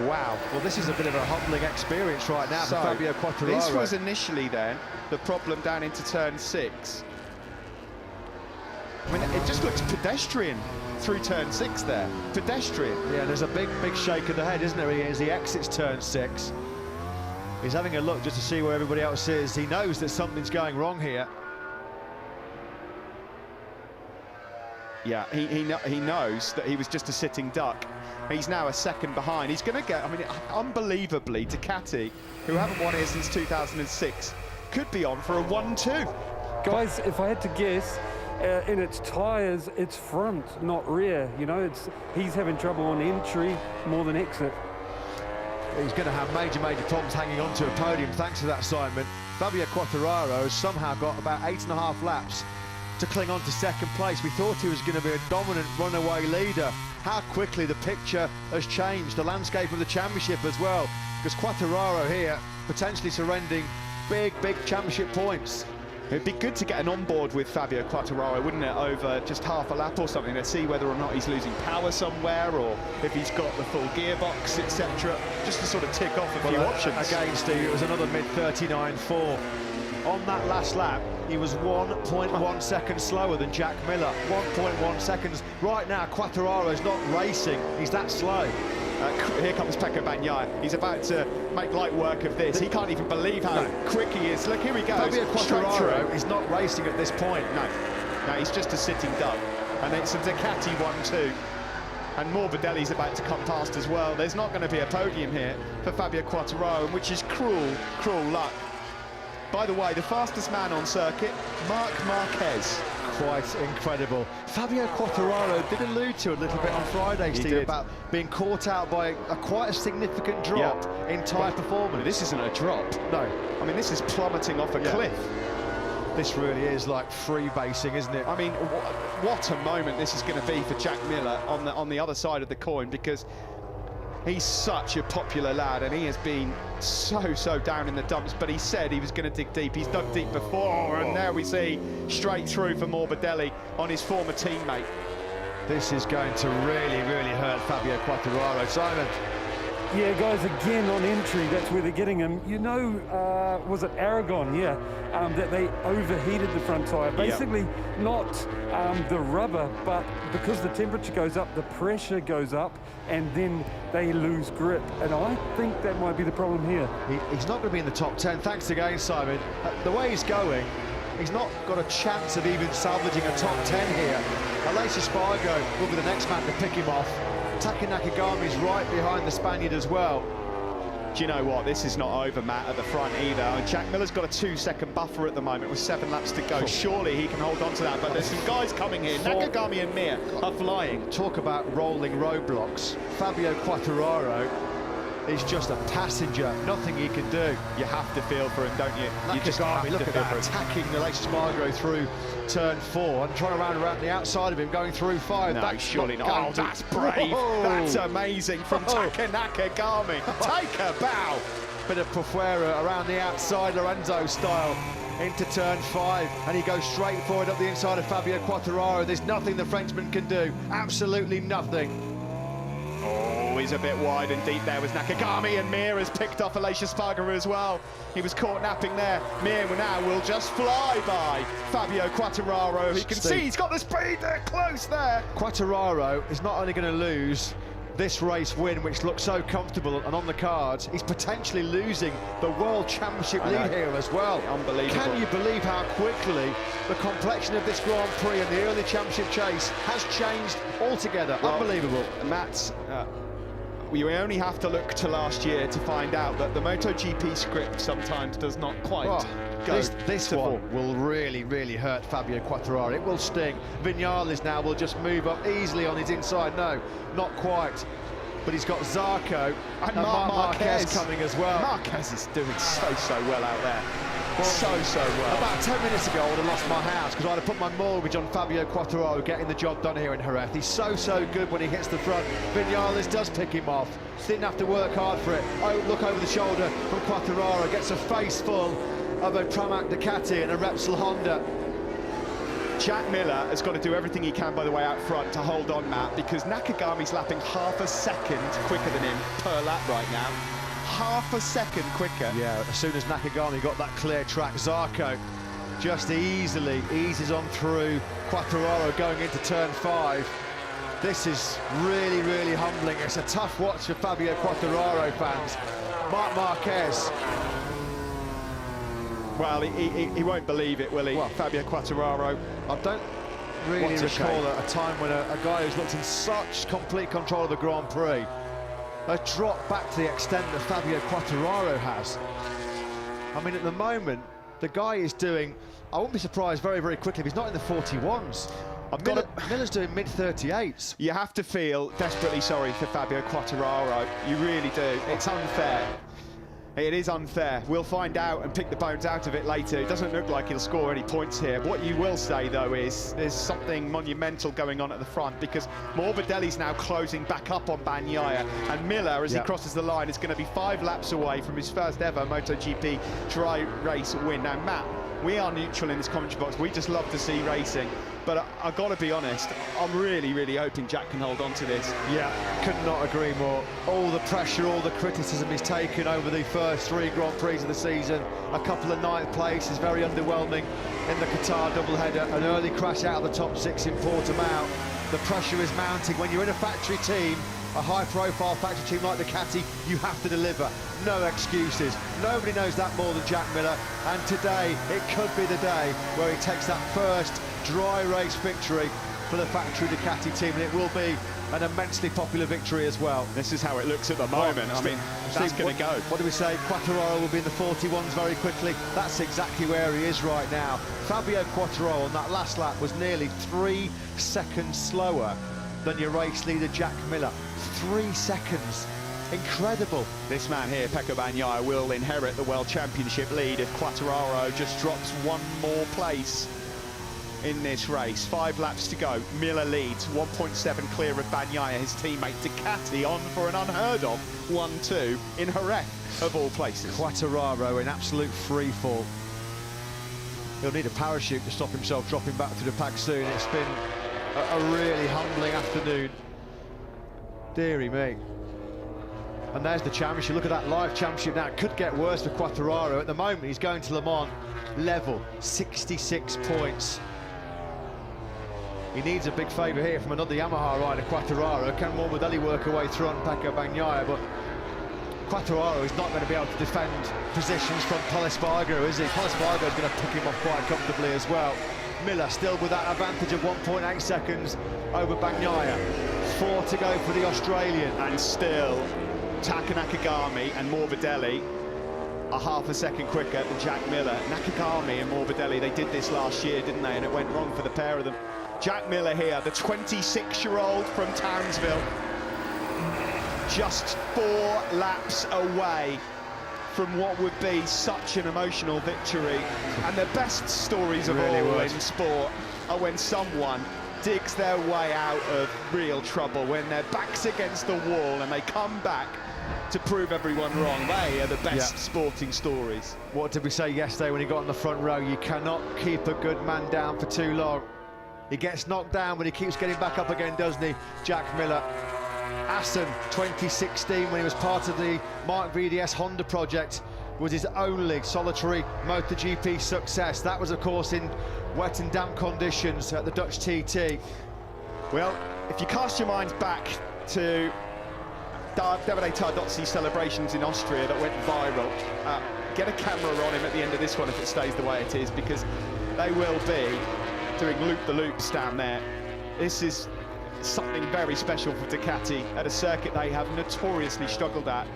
Wow. Well, this is a bit of a humbling experience right now for Fabio Quartararo. This was initially then the problem down into turn 6. I mean, it just looks pedestrian through turn 6 there. Pedestrian. Yeah, there's a big shake of the head, isn't there, as he exits turn 6. He's having a look just to see where everybody else is. He knows that something's going wrong here. Yeah, he knows that he was just a sitting duck. He's now a second behind. He's going to get, I mean, unbelievably, Ducati, who haven't won here since 2006, could be on for a 1-2. Guys, if I had to guess, in its tyres, it's front, not rear. You know, he's having trouble on entry more than exit. he's going to have major problems hanging on to a podium thanks to that, Simon. Fabio Quartararo has somehow got about 8.5 laps to cling on to second place. We thought he was going to be a dominant runaway leader. How quickly the picture has changed, the landscape of the championship as well, because Quartararo here potentially surrendering big championship points. It'd be good to get an onboard with Fabio Quartararo, wouldn't it, over just half a lap or something, to see whether or not he's losing power somewhere, or if he's got the full gearbox, etc. Just to sort of tick off a few options. Again, Steve, it was another mid-39.4. On that last lap, he was 1.1 seconds slower than Jack Miller. 1.1 seconds. Right now, Quartararo's not racing. He's that slow. Here comes Pecco Bagnaia. He's about to make light work of this. He can't even believe how quick he is. Look, here he goes. Fabio Quartararo is not racing at this point. No, he's just a sitting duck. And it's a Ducati 1-2. And Morbidelli's about to come past as well. There's not going to be a podium here for Fabio Quartararo, which is cruel luck. By the way, the fastest man on circuit, Marc Marquez. Quite incredible. Fabio Quartararo did allude to a little bit on Friday, Steve, about being caught out by quite a significant drop in tyre performance. This isn't a drop. No. I mean, this is plummeting off a cliff. This really is like freebasing, isn't it? I mean, what a moment this is going to be for Jack Miller on the other side of the coin, because he's such a popular lad and he has been so down in the dumps, but he said he was going to dig deep. He's dug deep before, and there we see straight through for Morbidelli on his former teammate. This is going to really hurt Fabio Quartararo. Simon. Yeah, guys, again on entry, that's where they're getting him. You know, was it Aragon? Yeah, that they overheated the front tyre. Basically, not the rubber, but because the temperature goes up, the pressure goes up, and then they lose grip. And I think that might be the problem here. He's not going to be in the top 10. Thanks again, Simon. The way he's going, he's not got a chance of even salvaging a top 10 here. Aleix Espargaro will be the next man to pick him off. Taki Nakagami's right behind the Spaniard as well. Do you know what? This is not over, Matt, at the front either. And Jack Miller's got a 2-second buffer at the moment with 7 laps to go. Surely he can hold on to that, but there's some guys coming in. Nakagami and Mir are flying. Talk about rolling roadblocks. Fabio Quartararo is just a passenger, nothing he can do. You have to feel for him, don't you? You just have look to at feel that, for him. attacking the Aleix Espargaro through turn 4 and trying to round around the outside of him, going through 5. No, that's surely not. Oh, that's brave. Whoa. That's amazing from Taka Nakagami. Take a bow. Bit of Pufuera around the outside, Lorenzo style, into turn 5, and he goes straight forward up the inside of Fabio Quartararo. There's nothing the Frenchman can do, absolutely nothing. Oh, he's a bit wide and deep there was Nakagami, and Mir has picked off Aleix Espargaro as well. He was caught napping there. Mir now will just fly by Fabio Quartararo. He can see he's got the speed, they're close there. Quartararo is not only going to lose this race win, which looks so comfortable and on the cards, he's potentially losing the World Championship lead here as well. Unbelievable. Can you believe how quickly the complexion of this Grand Prix and the early championship chase has changed altogether? Well, unbelievable. Matt, we only have to look to last year to find out that the MotoGP script sometimes does not quite go. This one will really hurt Fabio Quartararo. It will sting. Vinales now will just move up easily on his inside. No, not quite. But he's got Zarco and Marc Marquez coming as well. Marquez is doing so well out there. Well, so well. About 10 minutes ago, I would have lost my house because I'd have put my mortgage on Fabio Quartararo getting the job done here in Jerez. He's so good when he hits the front. Vinales does pick him off. Didn't have to work hard for it. Oh, look over the shoulder from Quartararo. Gets a face full of a Pramac Ducati and a Repsol Honda. Jack Miller has got to do everything he can, by the way, out front to hold on, Matt, because Nakagami's lapping half a second quicker than him per lap right now. Half a second quicker. Yeah, as soon as Nakagami got that clear track, Zarco just easily eases on through Quartararo going into turn 5. This is really humbling. It's a tough watch for Fabio Quartararo fans. Marc Marquez. Well, he won't believe it, will he? Well, Fabio Quartararo. I don't really recall a time when a guy who's looked in such complete control of the Grand Prix has dropped back to the extent that Fabio Quartararo has. I mean, at the moment, the guy is doing, I wouldn't be surprised very quickly if he's not in the 41s. Miller's doing mid-38s. You have to feel desperately sorry for Fabio Quartararo. You really do. It's unfair. It is unfair. We'll find out and pick the bones out of it later. It doesn't look like he'll score any points here. What you will say, though, is there's something monumental going on at the front, because Morbidelli's now closing back up on Bagnaia, and Miller, as he crosses the line, is going to be 5 laps away from his first ever MotoGP dry race win. Now, Matt, we are neutral in this commentary box. We just love to see racing. But I've got to be honest, I'm really, really hoping Jack can hold on to this. Yeah, could not agree more. All the pressure, all the criticism he's taken over the first 3 Grand Prix of the season. A couple of 9th places, very underwhelming in the Qatar doubleheader. An early crash out of the top 6 in Portimao. The pressure is mounting. When you're in a factory team, a high-profile factory team like Ducati, you have to deliver. No excuses. Nobody knows that more than Jack Miller. And today, it could be the day where he takes that first dry race victory for the factory Ducati team, and it will be an immensely popular victory as well. This is how it looks at the moment. I mean, that's going to go. What do we say? Quartararo will be in the 41s very quickly. That's exactly where he is right now. Fabio Quartararo on that last lap was nearly 3 seconds slower than your race leader Jack Miller. 3 seconds. Incredible. This man here, Pecco Bagnaia, will inherit the World Championship lead if Quartararo just drops 1 more place in this race. 5 laps to go. Miller leads 1.7 clear of Bagnaia, his teammate Ducati, on for an unheard of 1-2 in Jerez, of all places. Quartararo in absolute free fall. He'll need a parachute to stop himself dropping back through the pack soon. It's been a really humbling afternoon. Deary me. And there's the championship. Look at that live championship now. It could get worse for Quartararo. At the moment, he's going to Le Mans level, 66 points. He needs a big favour here from another Yamaha rider, Quartararo. Can Morbidelli work away through on Pecco Bagnaia? But Quartararo is not going to be able to defend positions from Pol Espargaro, is he? Pol Espargaro is going to pick him off quite comfortably as well. Miller still with that advantage of 1.8 seconds over Bagnaia. 4 to go for the Australian. And still, Taka Nakagami and Morbidelli are half a second quicker than Jack Miller. Nakagami and Morbidelli, they did this last year, didn't they? And it went wrong for the pair of them. Jack Miller here, the 26-year-old from Townsville, just 4 laps away from what would be such an emotional victory. And the best stories of all in sport are when someone digs their way out of real trouble, when their back's against the wall and they come back to prove everyone wrong. They are the best sporting stories. What did we say yesterday when he got on the front row? You cannot keep a good man down for too long. He gets knocked down, but he keeps getting back up again, doesn't he? Jack Miller. Assen 2016, when he was part of the Mark VDS Honda project, was his only solitary MotoGP success. That was, of course, in wet and damp conditions at the Dutch TT. Well, if you cast your minds back to Davide Tardozzi's celebrations in Austria that went viral, get a camera on him at the end of this one if it stays the way it is, because they will be doing loop-the-loops down there. This is something very special for Ducati at a circuit they have notoriously struggled at.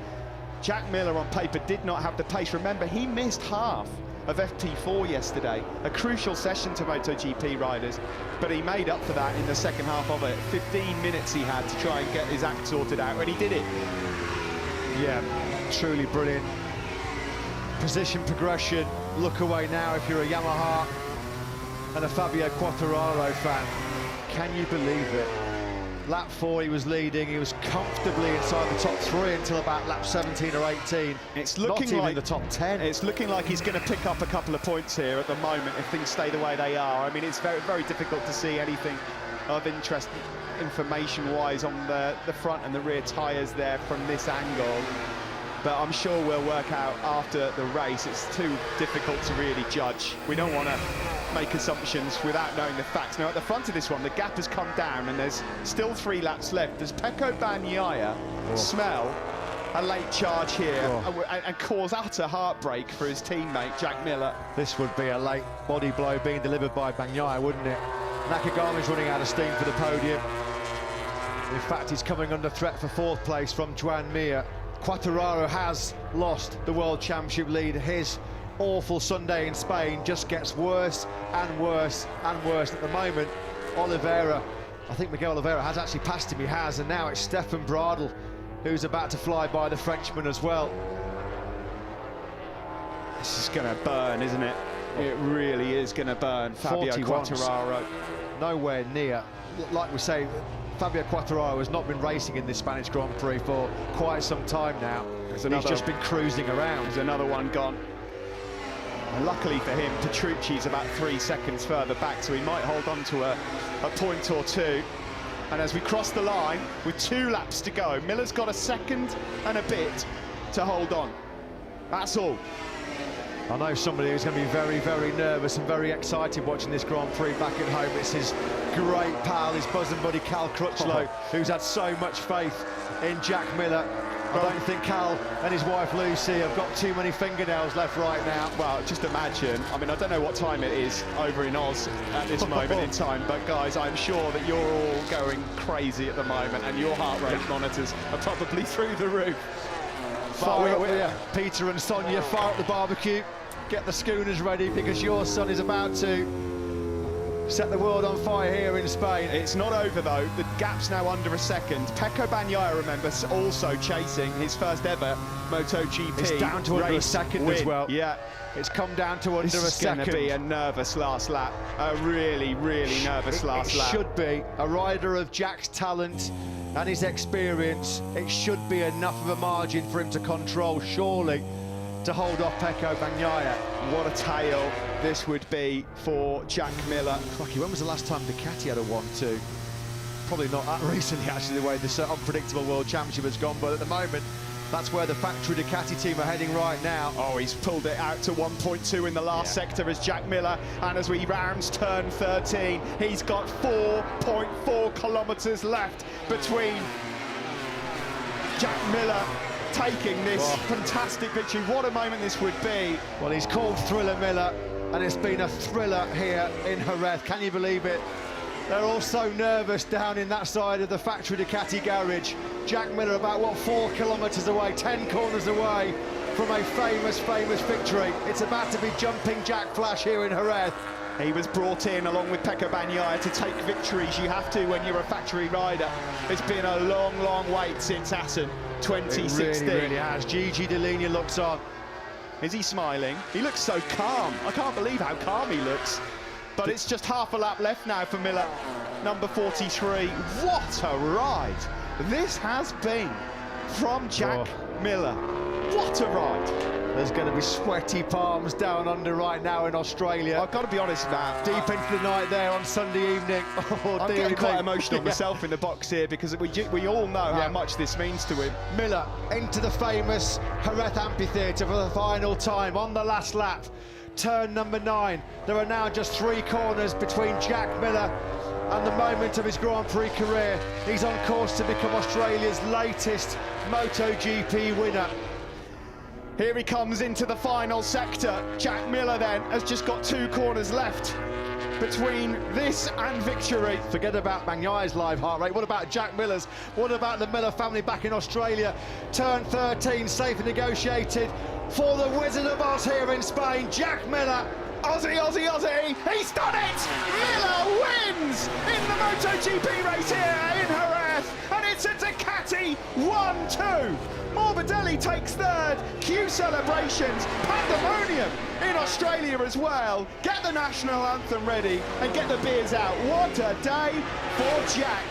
Jack Miller on paper did not have the pace. Remember, he missed half of FP4 yesterday, a crucial session to MotoGP riders, but he made up for that in the second half of it. 15 minutes he had to try and get his act sorted out, and he did it. Yeah, truly brilliant. Position progression. Look away now if you're a Yamaha and a Fabio Quartararo fan. Can you believe it? Lap 4 he was leading, he was comfortably inside the top 3 until about lap 17 or 18. It's looking not even like the top 10. It's looking like he's going to pick up a couple of points here at the moment if things stay the way they are. I mean, it's very, very difficult to see anything of interest information-wise on the front and the rear tyres there from this angle. But I'm sure we'll work out after the race. It's too difficult to really judge. We don't want to make assumptions without knowing the facts. Now, at the front of this one, the gap has come down and there's still 3 laps left. Does Pecco Bagnaia smell a late charge here and cause utter heartbreak for his teammate, Jack Miller? This would be a late body blow being delivered by Bagnaia, wouldn't it? Nakagami's running out of steam for the podium. In fact, he's coming under threat for 4th place from Joan Mir. Quartararo has lost the World Championship lead. His awful Sunday in Spain just gets worse and worse and worse. At the moment, Oliveira. I think Miguel Oliveira has actually passed him, he has, and now it's Stefan Bradl who's about to fly by the Frenchman as well. This is going to burn, isn't it? It really is going to burn. Fabio 41. Quartararo. Nowhere near. Like we say, Fabio Quartararo has not been racing in this Spanish Grand Prix for quite some time now. He's just been cruising around. There's another one gone. And luckily for him, Petrucci's about 3 seconds further back, so he might hold on to a point or two. And as we cross the line, with 2 laps to go, Miller's got a second and a bit to hold on. That's all. I know somebody who's going to be very, very nervous and very excited watching this Grand Prix back at home. It's his great pal, his bosom buddy, Cal Crutchlow, who's had so much faith in Jack Miller. I don't think Cal and his wife Lucy have got too many fingernails left right now. Well, just imagine. I mean, I don't know what time it is over in Oz at this moment in time, but guys, I'm sure that you're all going crazy at the moment, and your heart rate monitors are probably through the roof. Peter and Sonia, fire up the barbecue, get the schooners ready, because your son is about to set the world on fire here in Spain. It's not over though, the gap's now under a second. Pecco Bagnaia, remember, also chasing his first ever MotoGP. It's down to under a second win. as well. Yeah. It's come down to under a second. This is going to be a nervous last lap. A really, really nervous last lap. It should be. A rider of Jack's talent and his experience, it should be enough of a margin for him to control, surely, to hold off Pecco Bagnaia. What a tale this would be for Jack Miller. Crikey, when was the last time Ducati had a 1-2? Probably not that recently, actually, the way this unpredictable World Championship has gone, but at the moment, that's where the factory Ducati team are heading right now. Oh, he's pulled it out to 1.2 in the last sector as Jack Miller, and as we rounds turn 13, he's got 4.4 kilometres left between Jack Miller taking this fantastic victory. What a moment this would be. Well, he's called Thriller Miller, and it's been a thriller here in Jerez. Can you believe it? They're all so nervous down in that side of the factory Ducati garage. Jack Miller about, what, 4 kilometres away, 10 corners away from a famous, famous victory. It's about to be jumping Jack Flash here in Jerez. He was brought in along with Pecco Bagnaia to take victories. You have to when you're a factory rider. It's been a long, long wait since Assen 2016. It really has. Gigi Dall'Igna looks on. Is he smiling? He looks so calm. I can't believe how calm he looks. But it's just half a lap left now for Miller, number 43. What a ride this has been from Jack Miller. What a ride. There's going to be sweaty palms down under right now in Australia. I've got to be honest, Matt. Deep into the night there on Sunday evening. I'm getting quite emotional myself in the box here, because we all know how much this means to him. Miller into the famous Jerez Amphitheatre for the final time on the last lap. Turn number 9. There are now just 3 corners between Jack Miller and the moment of his Grand Prix career. He's on course to become Australia's latest MotoGP winner. Here he comes into the final sector. Jack Miller then has just got 2 corners left between this and victory. Forget about Bagnaia's live heart rate. What about Jack Miller's? What about the Miller family back in Australia? Turn 13, safely negotiated for the Wizard of Oz here in Spain. Jack Miller. Aussie, Aussie, Aussie, he's done it! Miller wins in the MotoGP race here in Jerez, and it's a Ducati 1-2. Morbidelli takes 3rd, Q celebrations, pandemonium in Australia as well. Get the national anthem ready and get the beers out. What a day for Jack.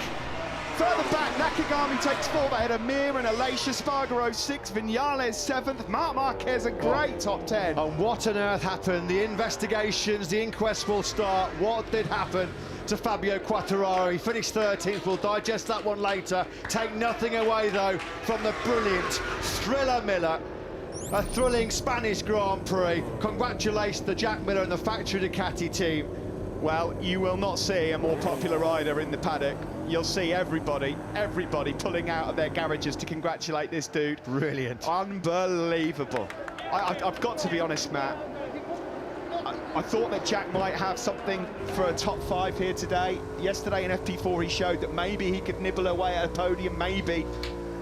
Further back, Nakagami takes 4th ahead of Mir and Alacia. Spargaro 6th, Vinales 7th, Marc Marquez a great top 10. And what on earth happened? The investigations, the inquest will start. What did happen to Fabio Quartararo? He finished 13th. We'll digest that one later. Take nothing away, though, from the brilliant Thriller Miller. A thrilling Spanish Grand Prix. Congratulations to Jack Miller and the factory Ducati team. Well, you will not see a more popular rider in the paddock. You'll see everybody pulling out of their garages to congratulate this dude. Brilliant. Unbelievable. I've got to be honest, Matt. I thought that Jack might have something for a top 5 here today. Yesterday in FP4 he showed that maybe he could nibble away at a podium, maybe.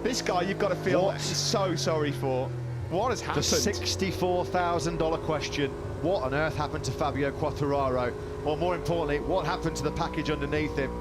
This guy you've got to feel so sorry for. What has happened? The $64,000 question. What on earth happened to Fabio Quartararo? or more importantly, what happened to the package underneath him?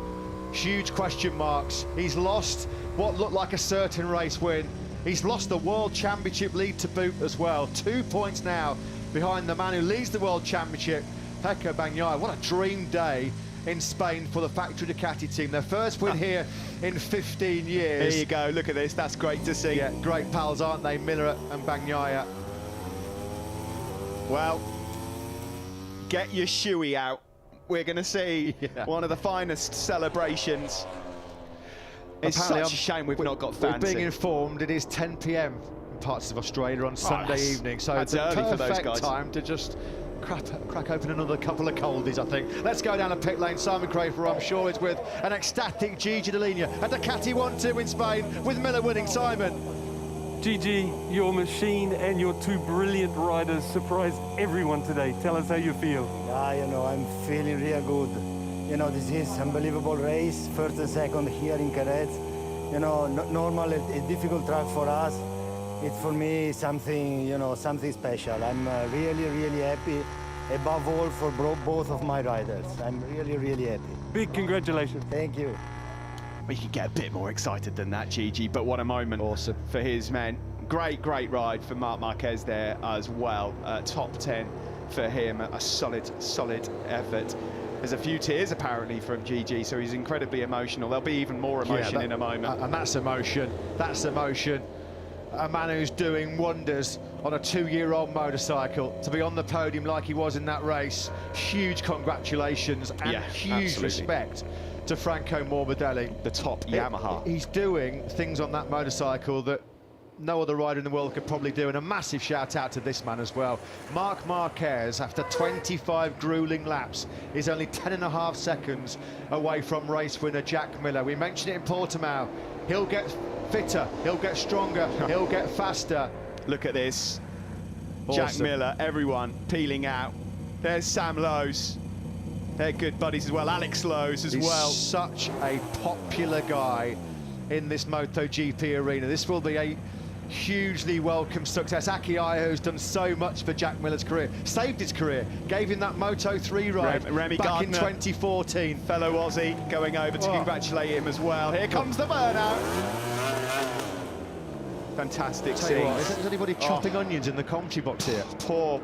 Huge question marks. He's lost what looked like a certain race win. He's lost the World Championship lead to boot as well. 2 points now behind the man who leads the World Championship, Pecco Bagnaia. What a dream day in Spain for the Factory Ducati team. Their first win here in 15 years. There you go, look at this, that's great to see. Yeah, great pals, aren't they, Miller and Bagnaia? Well, get your shoey out. We're going to see one of the finest celebrations. It's Apparently, such a shame we've not got fans. We're being informed it is 10 p.m. in parts of Australia on Sunday evening, so that's it's a early for those perfect guys. time to just crack open another couple of coldies, I think. Let's go down the pit lane. Simon Crafer, I'm sure, is with an ecstatic Gigi Dall'Igna. A Ducati 1-2 in Spain with Miller winning. Simon. Gigi, your machine and your two brilliant riders surprised everyone today. Tell us how you feel. Yeah, you know, I'm feeling real good. You know, this is unbelievable race, first and second here in Jerez. You know, normal, a difficult track for us. It's for me something, you know, something special. I'm really, really happy, above all for both of my riders. I'm really, really happy. Big congratulations. Thank you. We could get a bit more excited than that, Gigi, but what a moment for his men. Great ride for Marc Marquez there as well. Top 10 for him, a solid effort. There's a few tears apparently from Gigi, so he's incredibly emotional. There'll be even more emotion in a moment. And that's emotion. That's emotion. A man who's doing wonders on a 2-year-old motorcycle, to be on the podium like he was in that race. Huge congratulations and huge respect to Franco Morbidelli, the top Yamaha. He's doing things on that motorcycle that no other rider in the world could probably do, and a massive shout out to this man as well. Marc Marquez, after 25 grueling laps, is only 10.5 seconds away from race winner Jack Miller. We mentioned it in Portimao. He'll get fitter, he'll get stronger, he'll get faster. Look at this. Awesome. Jack Miller, everyone peeling out. There's Sam Lowes. They're good buddies as well. Alex Lowes as well. He's such a popular guy in this MotoGP arena. This will be a hugely welcome success. Aki Ayo's done so much for Jack Miller's career, saved his career, gave him that Moto3 ride Remy back Gardner, in 2014. Fellow Aussie going over to congratulate him as well. Here comes the burnout. Fantastic scenes. Is anybody chopping onions in the commentary box here? Poor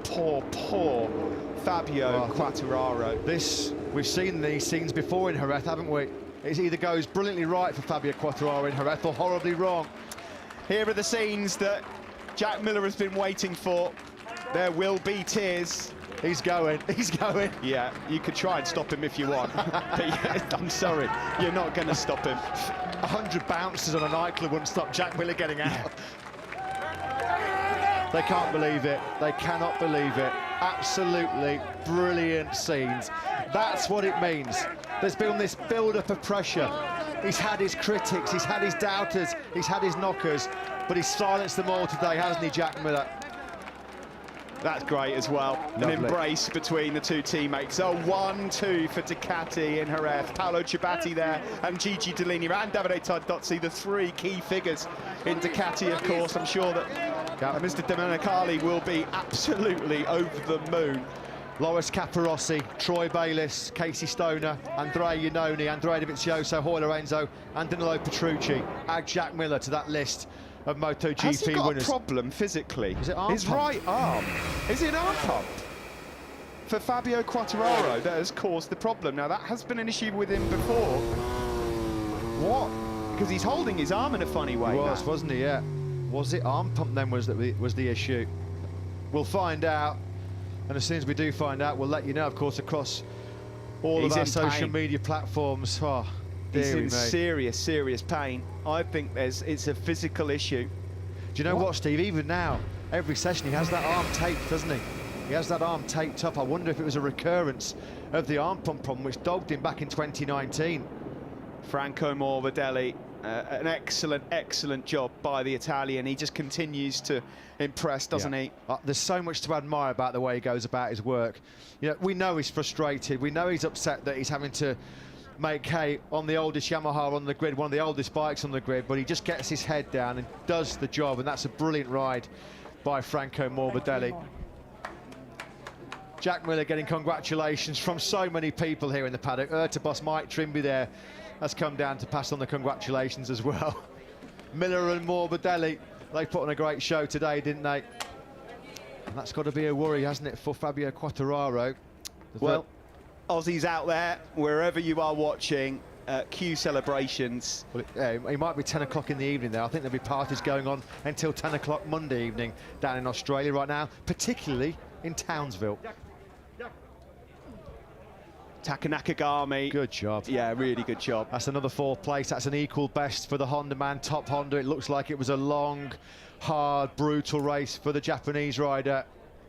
Fabio Quartararo. We've seen these scenes before in Jerez, haven't we? It either goes brilliantly right for Fabio Quartararo in Jerez or horribly wrong. Here are the scenes that Jack Miller has been waiting for. There will be tears. He's going. Yeah, you could try and stop him if you want. But yeah, I'm sorry, you're not going to stop him. 100 bounces on a nightclub wouldn't stop Jack Miller getting out. They can't believe it. They cannot believe it. Absolutely brilliant scenes. That's what it means. There's been this build-up of pressure. He's had his critics, he's had his doubters, he's had his knockers, but he's silenced them all today, hasn't he, Jack Miller? That's great as well. Lovely. An embrace between the two teammates. A 1-2 for Ducati in Jerez. Paolo Ciabatti there, and Gigi Dall'Igna and Davide Tardozzi, the three key figures in Ducati, of course. I'm sure that Mr. Domenicali will be absolutely over the moon. Loris Capirossi, Troy Bayliss, Casey Stoner, Andrea Iannone, Andrea Dovizioso, Hoy Lorenzo and Danilo Petrucci. Add Jack Miller to that list of MotoGP Has he got winners. a problem physically? Is it arm His pump? right arm. Is it an arm pump? For Fabio Quartararo, that has caused the problem. Now, that has been an issue with him before. What? Because he's holding his arm in a funny way. He was, wasn't he? Yeah. Was it arm pump then was the issue? We'll find out. And as soon as we do find out, we'll let you know, of course, across all of our social media platforms. Oh, he's in serious pain. I think it's a physical issue. Do you know what, Steve? Even now, every session he has that arm taped, doesn't he? He has that arm taped up. I wonder if it was a recurrence of the arm pump problem which dogged him back in 2019. Franco Morbidelli, an excellent job by the Italian. He just continues to impress, doesn't he? There's so much to admire about the way he goes about his work. You know, we know he's frustrated. We know he's upset that he's having to make hay on the oldest Yamaha on the grid, one of the oldest bikes on the grid, but he just gets his head down and does the job, and that's a brilliant ride by Franco Morbidelli. Jack Miller getting congratulations from so many people here in the paddock. Boss Mike Trimby there has come down to pass on the congratulations as well. Miller and Morbidelli, they put on a great show today, didn't they? And that's got to be a worry, hasn't it, for Fabio Quartararo? Well, Aussies out there, wherever you are watching, Q celebrations. Well, it might be 10 o'clock in the evening there. I think there'll be parties going on until 10 o'clock Monday evening down in Australia right now, particularly in Townsville. Taka Nakagami. Good job. Yeah, really good job. That's another 4th place. That's an equal best for the Honda man, top Honda. It looks like it was a long, hard, brutal race for the Japanese rider.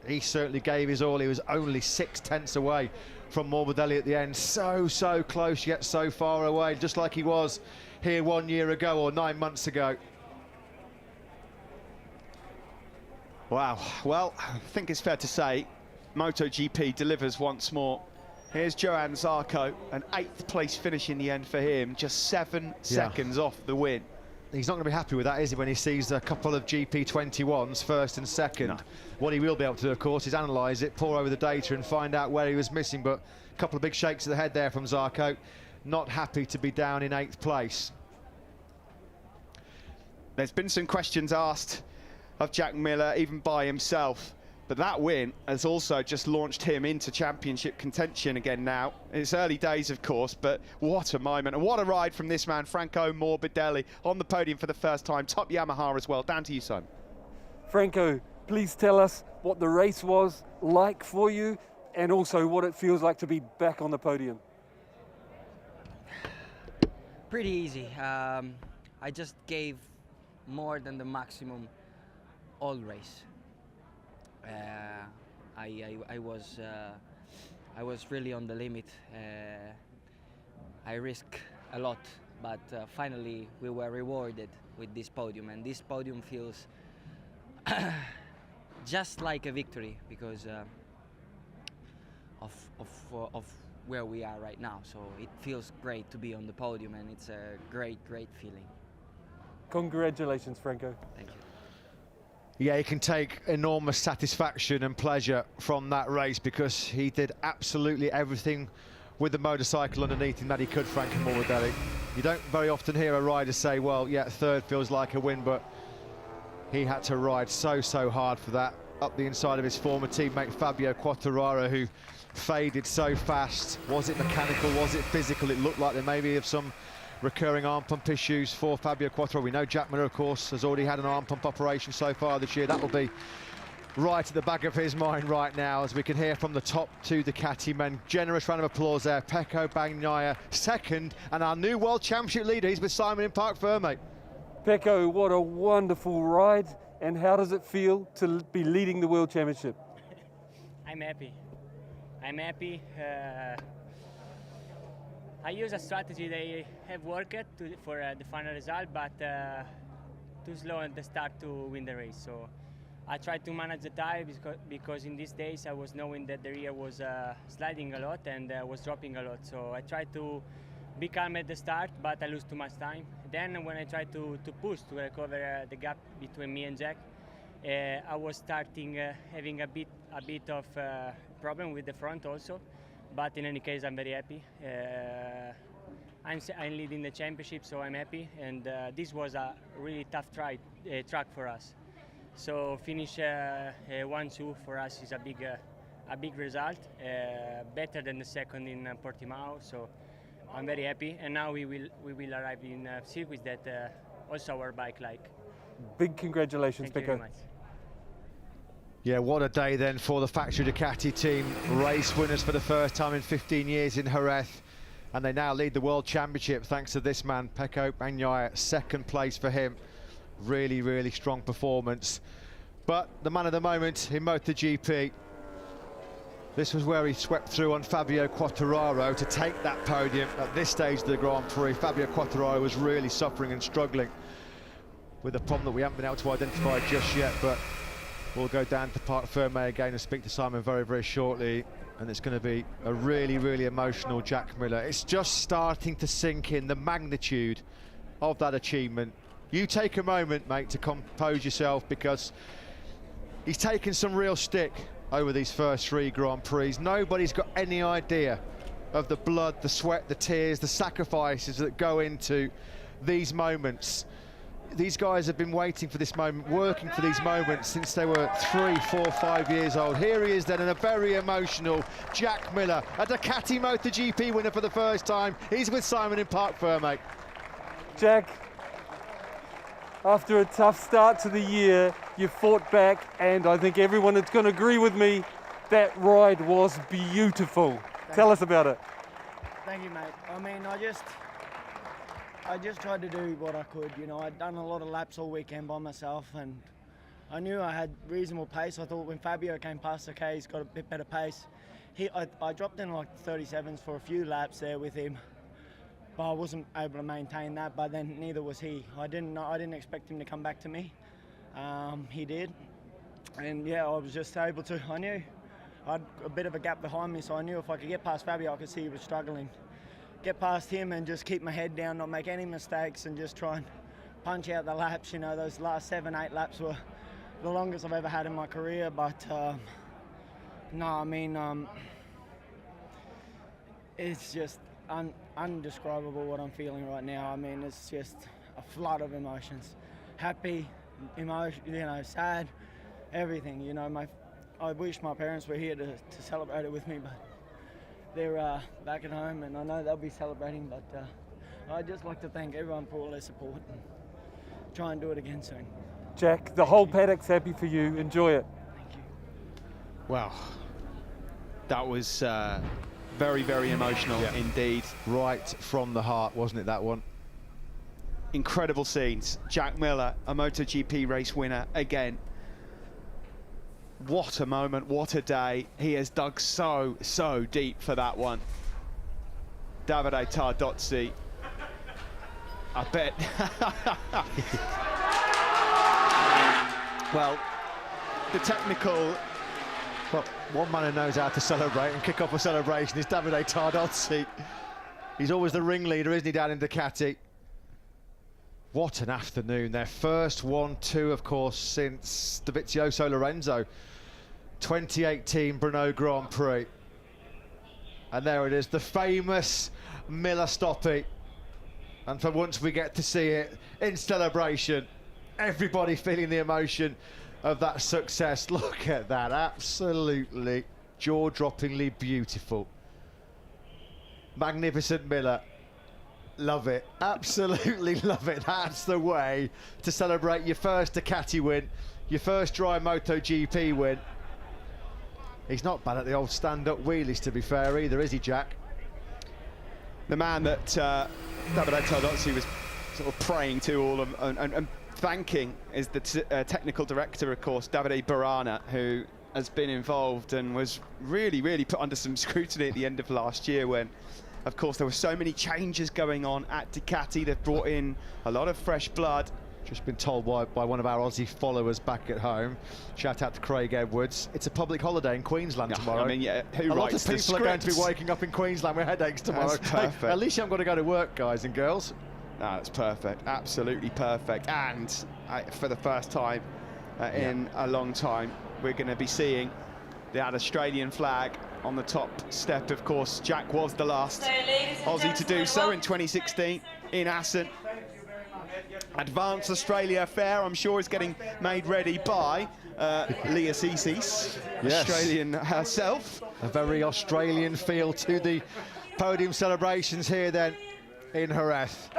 He certainly gave his all. He was only 6/10 away from Morbidelli at the end. So close, yet so far away, just like he was here 1 year ago or 9 months ago. Wow. Well, I think it's fair to say MotoGP delivers once more. Here's Johann Zarco, an 8th place finish in the end for him, just 7 seconds off the win. He's not going to be happy with that, is he, when he sees a couple of GP21s, 1st and 2nd. No. What he will be able to do, of course, is analyse it, pore over the data and find out where he was missing. But a couple of big shakes of the head there from Zarco. Not happy to be down in 8th place. There's been some questions asked of Jack Miller, even by himself. But that win has also just launched him into championship contention again now. It's early days, of course, but what a moment. And what a ride from this man, Franco Morbidelli, on the podium for the first time. Top Yamaha as well. Down to you, Simon. Franco, please tell us what the race was like for you and also what it feels like to be back on the podium. Pretty easy. I just gave more than the maximum all race. I was really on the limit. I risked a lot, but finally we were rewarded with this podium, and this podium feels just like a victory because of where we are right now. So it feels great to be on the podium, and it's a great feeling. Congratulations, Franco. Thank you. Yeah, he can take enormous satisfaction and pleasure from that race because he did absolutely everything with the motorcycle underneath him that he could, Franco Morbidelli. You don't very often hear a rider say, well, yeah, 3rd feels like a win, but he had to ride so hard for that up the inside of his former teammate Fabio Quartararo, who faded so fast. Was it mechanical? Was it physical? It looked like there may be some recurring arm pump issues for Fabio Quartararo. We know Jack Miller, of course, has already had an arm pump operation so far this year. That will be right at the back of his mind right now, as we can hear from the top 2 Ducati men. Generous round of applause there. Pecco Bagnaia 2nd, and our new World Championship leader, he's with Simon in Parc Ferme. Pecco, what a wonderful ride, and how does it feel to be leading the World Championship? I'm happy. I use a strategy they have worked for the final result, but too slow at the start to win the race. So I tried to manage the tire because in these days I was knowing that the rear was sliding a lot and was dropping a lot. So I tried to be calm at the start, but I lose too much time. Then when I tried to push to recover the gap between me and Jack, I was starting having a bit of problem with the front also. But in any case, I'm very happy. I'm leading the championship, so I'm happy. And this was a really tough track for us. So finish 1-2 for us is a big result, better than the 2nd in Portimao. So I'm very happy. And now we will arrive in circuits that also our bike like. Big congratulations, Thank you very much. Yeah, what a day then for the factory Ducati team. Race winners for the first time in 15 years in Jerez. And they now lead the World Championship thanks to this man, Pecco Bagnaia, 2nd place for him. Really strong performance. But the man of the moment in MotoGP, this was where he swept through on Fabio Quartararo to take that podium at this stage of the Grand Prix. Fabio Quartararo was really suffering and struggling with a problem that we haven't been able to identify just yet, but we'll go down to Parc Ferme again and speak to Simon very shortly, and it's going to be a really emotional Jack Miller. It's just starting to sink in, the magnitude of that achievement. You take a moment, mate, to compose yourself, because he's taken some real stick over these first 3 Grand Prix. Nobody's got any idea of the blood, the sweat, the tears, the sacrifices that go into these moments. These guys have been waiting for this moment, working for these moments since they were 3, 4, 5 years old. Here he is then, and a very emotional Jack Miller, a Ducati MotoGP winner for the first time. He's with Simon in Parc Ferme. Jack, after a tough start to the year, you fought back, and I think everyone is going to agree with me, that ride was beautiful. Tell us about it. Thank you, mate. I mean, I just tried to do what I could. You know, I'd done a lot of laps all weekend by myself, and I knew I had reasonable pace. I thought when Fabio came past, okay, he's got a bit better pace. I dropped in like 37s for a few laps there with him, but I wasn't able to maintain that. But then neither was he. I didn't expect him to come back to me. He did, and yeah, I was just able to. I knew I had a bit of a gap behind me, so I knew if I could get past Fabio, I could see he was struggling. Get past him and just keep my head down, not make any mistakes, and just try and punch out the laps. You know, those last 7, 8 laps were the longest I've ever had in my career. But no, I mean, it's just undescribable what I'm feeling right now. I mean, it's just a flood of emotions. Happy, sad, everything. You know, I wish my parents were here to celebrate it with me, but they're back at home, and I know they'll be celebrating. But I'd just like to thank everyone for all their support, and try and do it again soon. Jack, the whole paddock's happy for you. Enjoy it. Thank you. Wow, that was very, very emotional indeed. Right from the heart, wasn't it, that one? Incredible scenes. Jack Miller, a MotoGP race winner again. What a moment, what a day. He has dug so deep for that one. Davide Tardozzi, I bet. Well, the technical... Well, one man who knows how to celebrate and kick off a celebration is Davide Tardozzi. He's always the ringleader, isn't he, down in Ducati? What an afternoon. Their first 1-2, of course, since the Vizioso Lorenzo 2018 Brno Grand Prix. And there it is, the famous Miller stoppie. And for once we get to see it in celebration. Everybody feeling the emotion of that success. Look at that, absolutely jaw-droppingly beautiful. Magnificent Miller. Love it, absolutely love it. That's the way to celebrate your first Ducati win, your first dry MotoGP win. He's not bad at the old stand-up wheelies, to be fair, either, is he, Jack? The man that Davide Tardozzi was sort of praying to all of, and thanking is the technical director, of course, Davide Barana, who has been involved and was really put under some scrutiny at the end of last year when, of course, there were so many changes going on at Ducati. They've brought in a lot of fresh blood. Just been told by one of our Aussie followers back at home. Shout out to Craig Edwards. It's a public holiday in Queensland tomorrow. I mean, yeah, a lot of people are going to be waking up in Queensland with headaches tomorrow. That's perfect. At least I'm going to go to work, guys and girls. No, that's perfect, absolutely perfect. And for the first time in a long time, we're going to be seeing that Australian flag on the top step. Of course, Jack was the last Aussie to do so in 2016 in Assen. Advanced Australia Fair, I'm sure, is getting made ready by Leah Cicis, Australian herself. A very Australian feel to the podium celebrations here then in Jerez.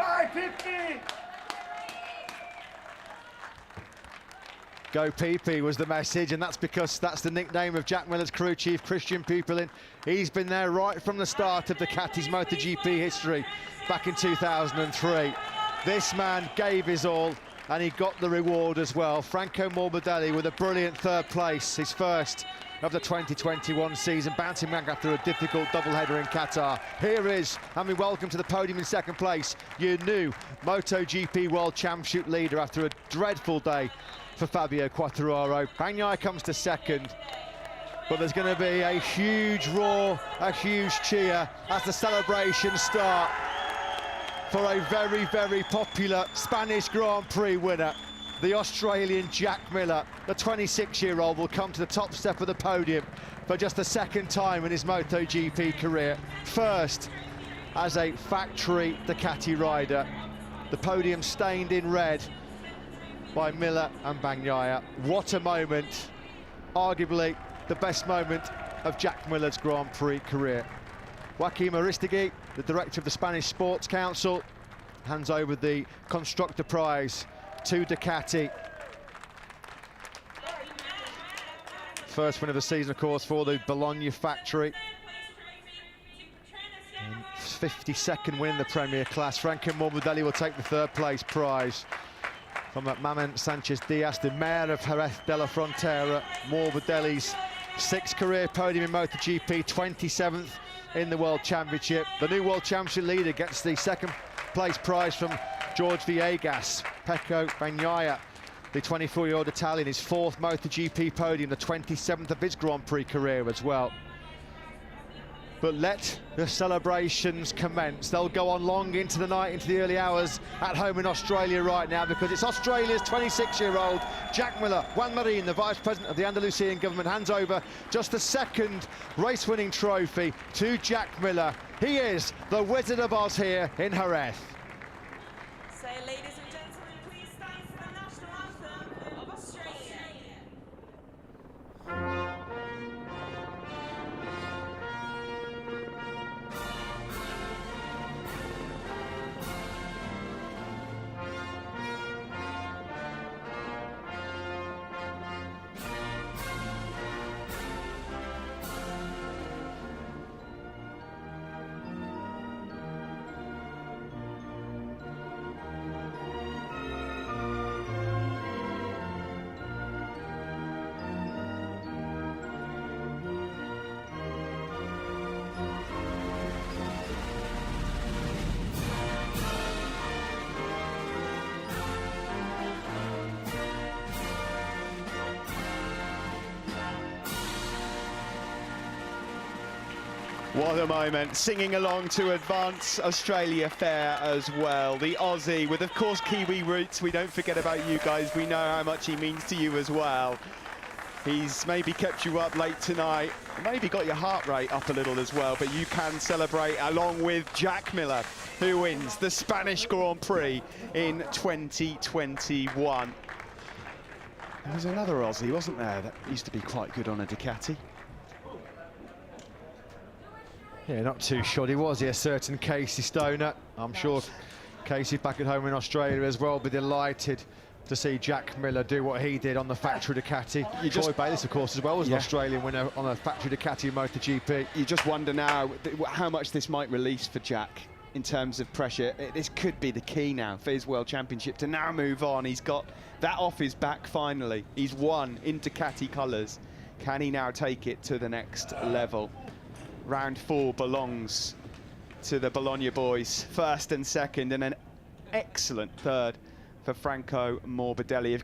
Go PP was the message, and that's because that's the nickname of Jack Miller's crew chief, Christian Pupilin. He's been there right from the start of Ducati's MotoGP history back in 2003. This man gave his all, and he got the reward as well. Franco Morbidelli with a brilliant third place, his first of the 2021 season, bouncing back after a difficult doubleheader in Qatar. Here is, and we welcome to the podium in second place, your new MotoGP World Championship leader after a dreadful day for Fabio Quartararo. Bagnaia comes to second, but there's going to be a huge roar, a huge cheer as the celebrations start for a very popular Spanish Grand Prix winner. the Australian Jack Miller, the 26-year-old, will come to the top step of the podium for just the second time in his MotoGP career. First as a factory Ducati rider, the podium stained in red by Miller and Bagnaia. What a moment, arguably the best moment of Jack Miller's Grand Prix career. Joaquim Aristegui, the director of the Spanish Sports Council, hands over the Constructor Prize to Ducati. First win of the season, of course, for the Bologna factory. And 52nd win in the Premier class. Franco Morbidelli will take the third place prize from Mamen Sanchez-Diaz, the mayor of Jerez de la Frontera. Morbidelli's 6th career podium in MotoGP, 27th in the World Championship. The new World Championship leader gets the second place prize from George Villegas. Pecco Bagnaia, the 24-year-old Italian, his 4th MotoGP podium, the 27th of his Grand Prix career as well. But let the celebrations commence. They'll go on long into the night, into the early hours at home in Australia right now, because it's Australia's 26-year-old Jack Miller. Juan Marín, the Vice President of the Andalusian government, hands over just the second race-winning trophy to Jack Miller. He is the Wizard of Oz here in Jerez. So, ladies and gentlemen, please stand for the national anthem of Australia. What a moment, singing along to Advance Australia Fair as well. The Aussie with, of course, Kiwi roots. We don't forget about you guys. We know how much he means to you as well. He's maybe kept you up late tonight, maybe got your heart rate up a little as well, but you can celebrate along with Jack Miller, who wins the Spanish Grand Prix in 2021. There was another Aussie, wasn't there, that used to be quite good on a Ducati? Yeah, not too shoddy, was he? A certain Casey Stoner. I'm sure Casey back at home in Australia as well will be delighted to see Jack Miller do what he did on the factory Ducati. Troy Bayliss, of course, as well, was an Australian winner on a factory Ducati MotoGP. You just wonder now how much this might release for Jack in terms of pressure. This could be the key now for his World Championship to now move on. He's got that off his back finally. He's won in Ducati colours. Can he now take it to the next level? Round 4 belongs to the Bologna boys, 1st and 2nd, and an excellent 3rd for Franco Morbidelli.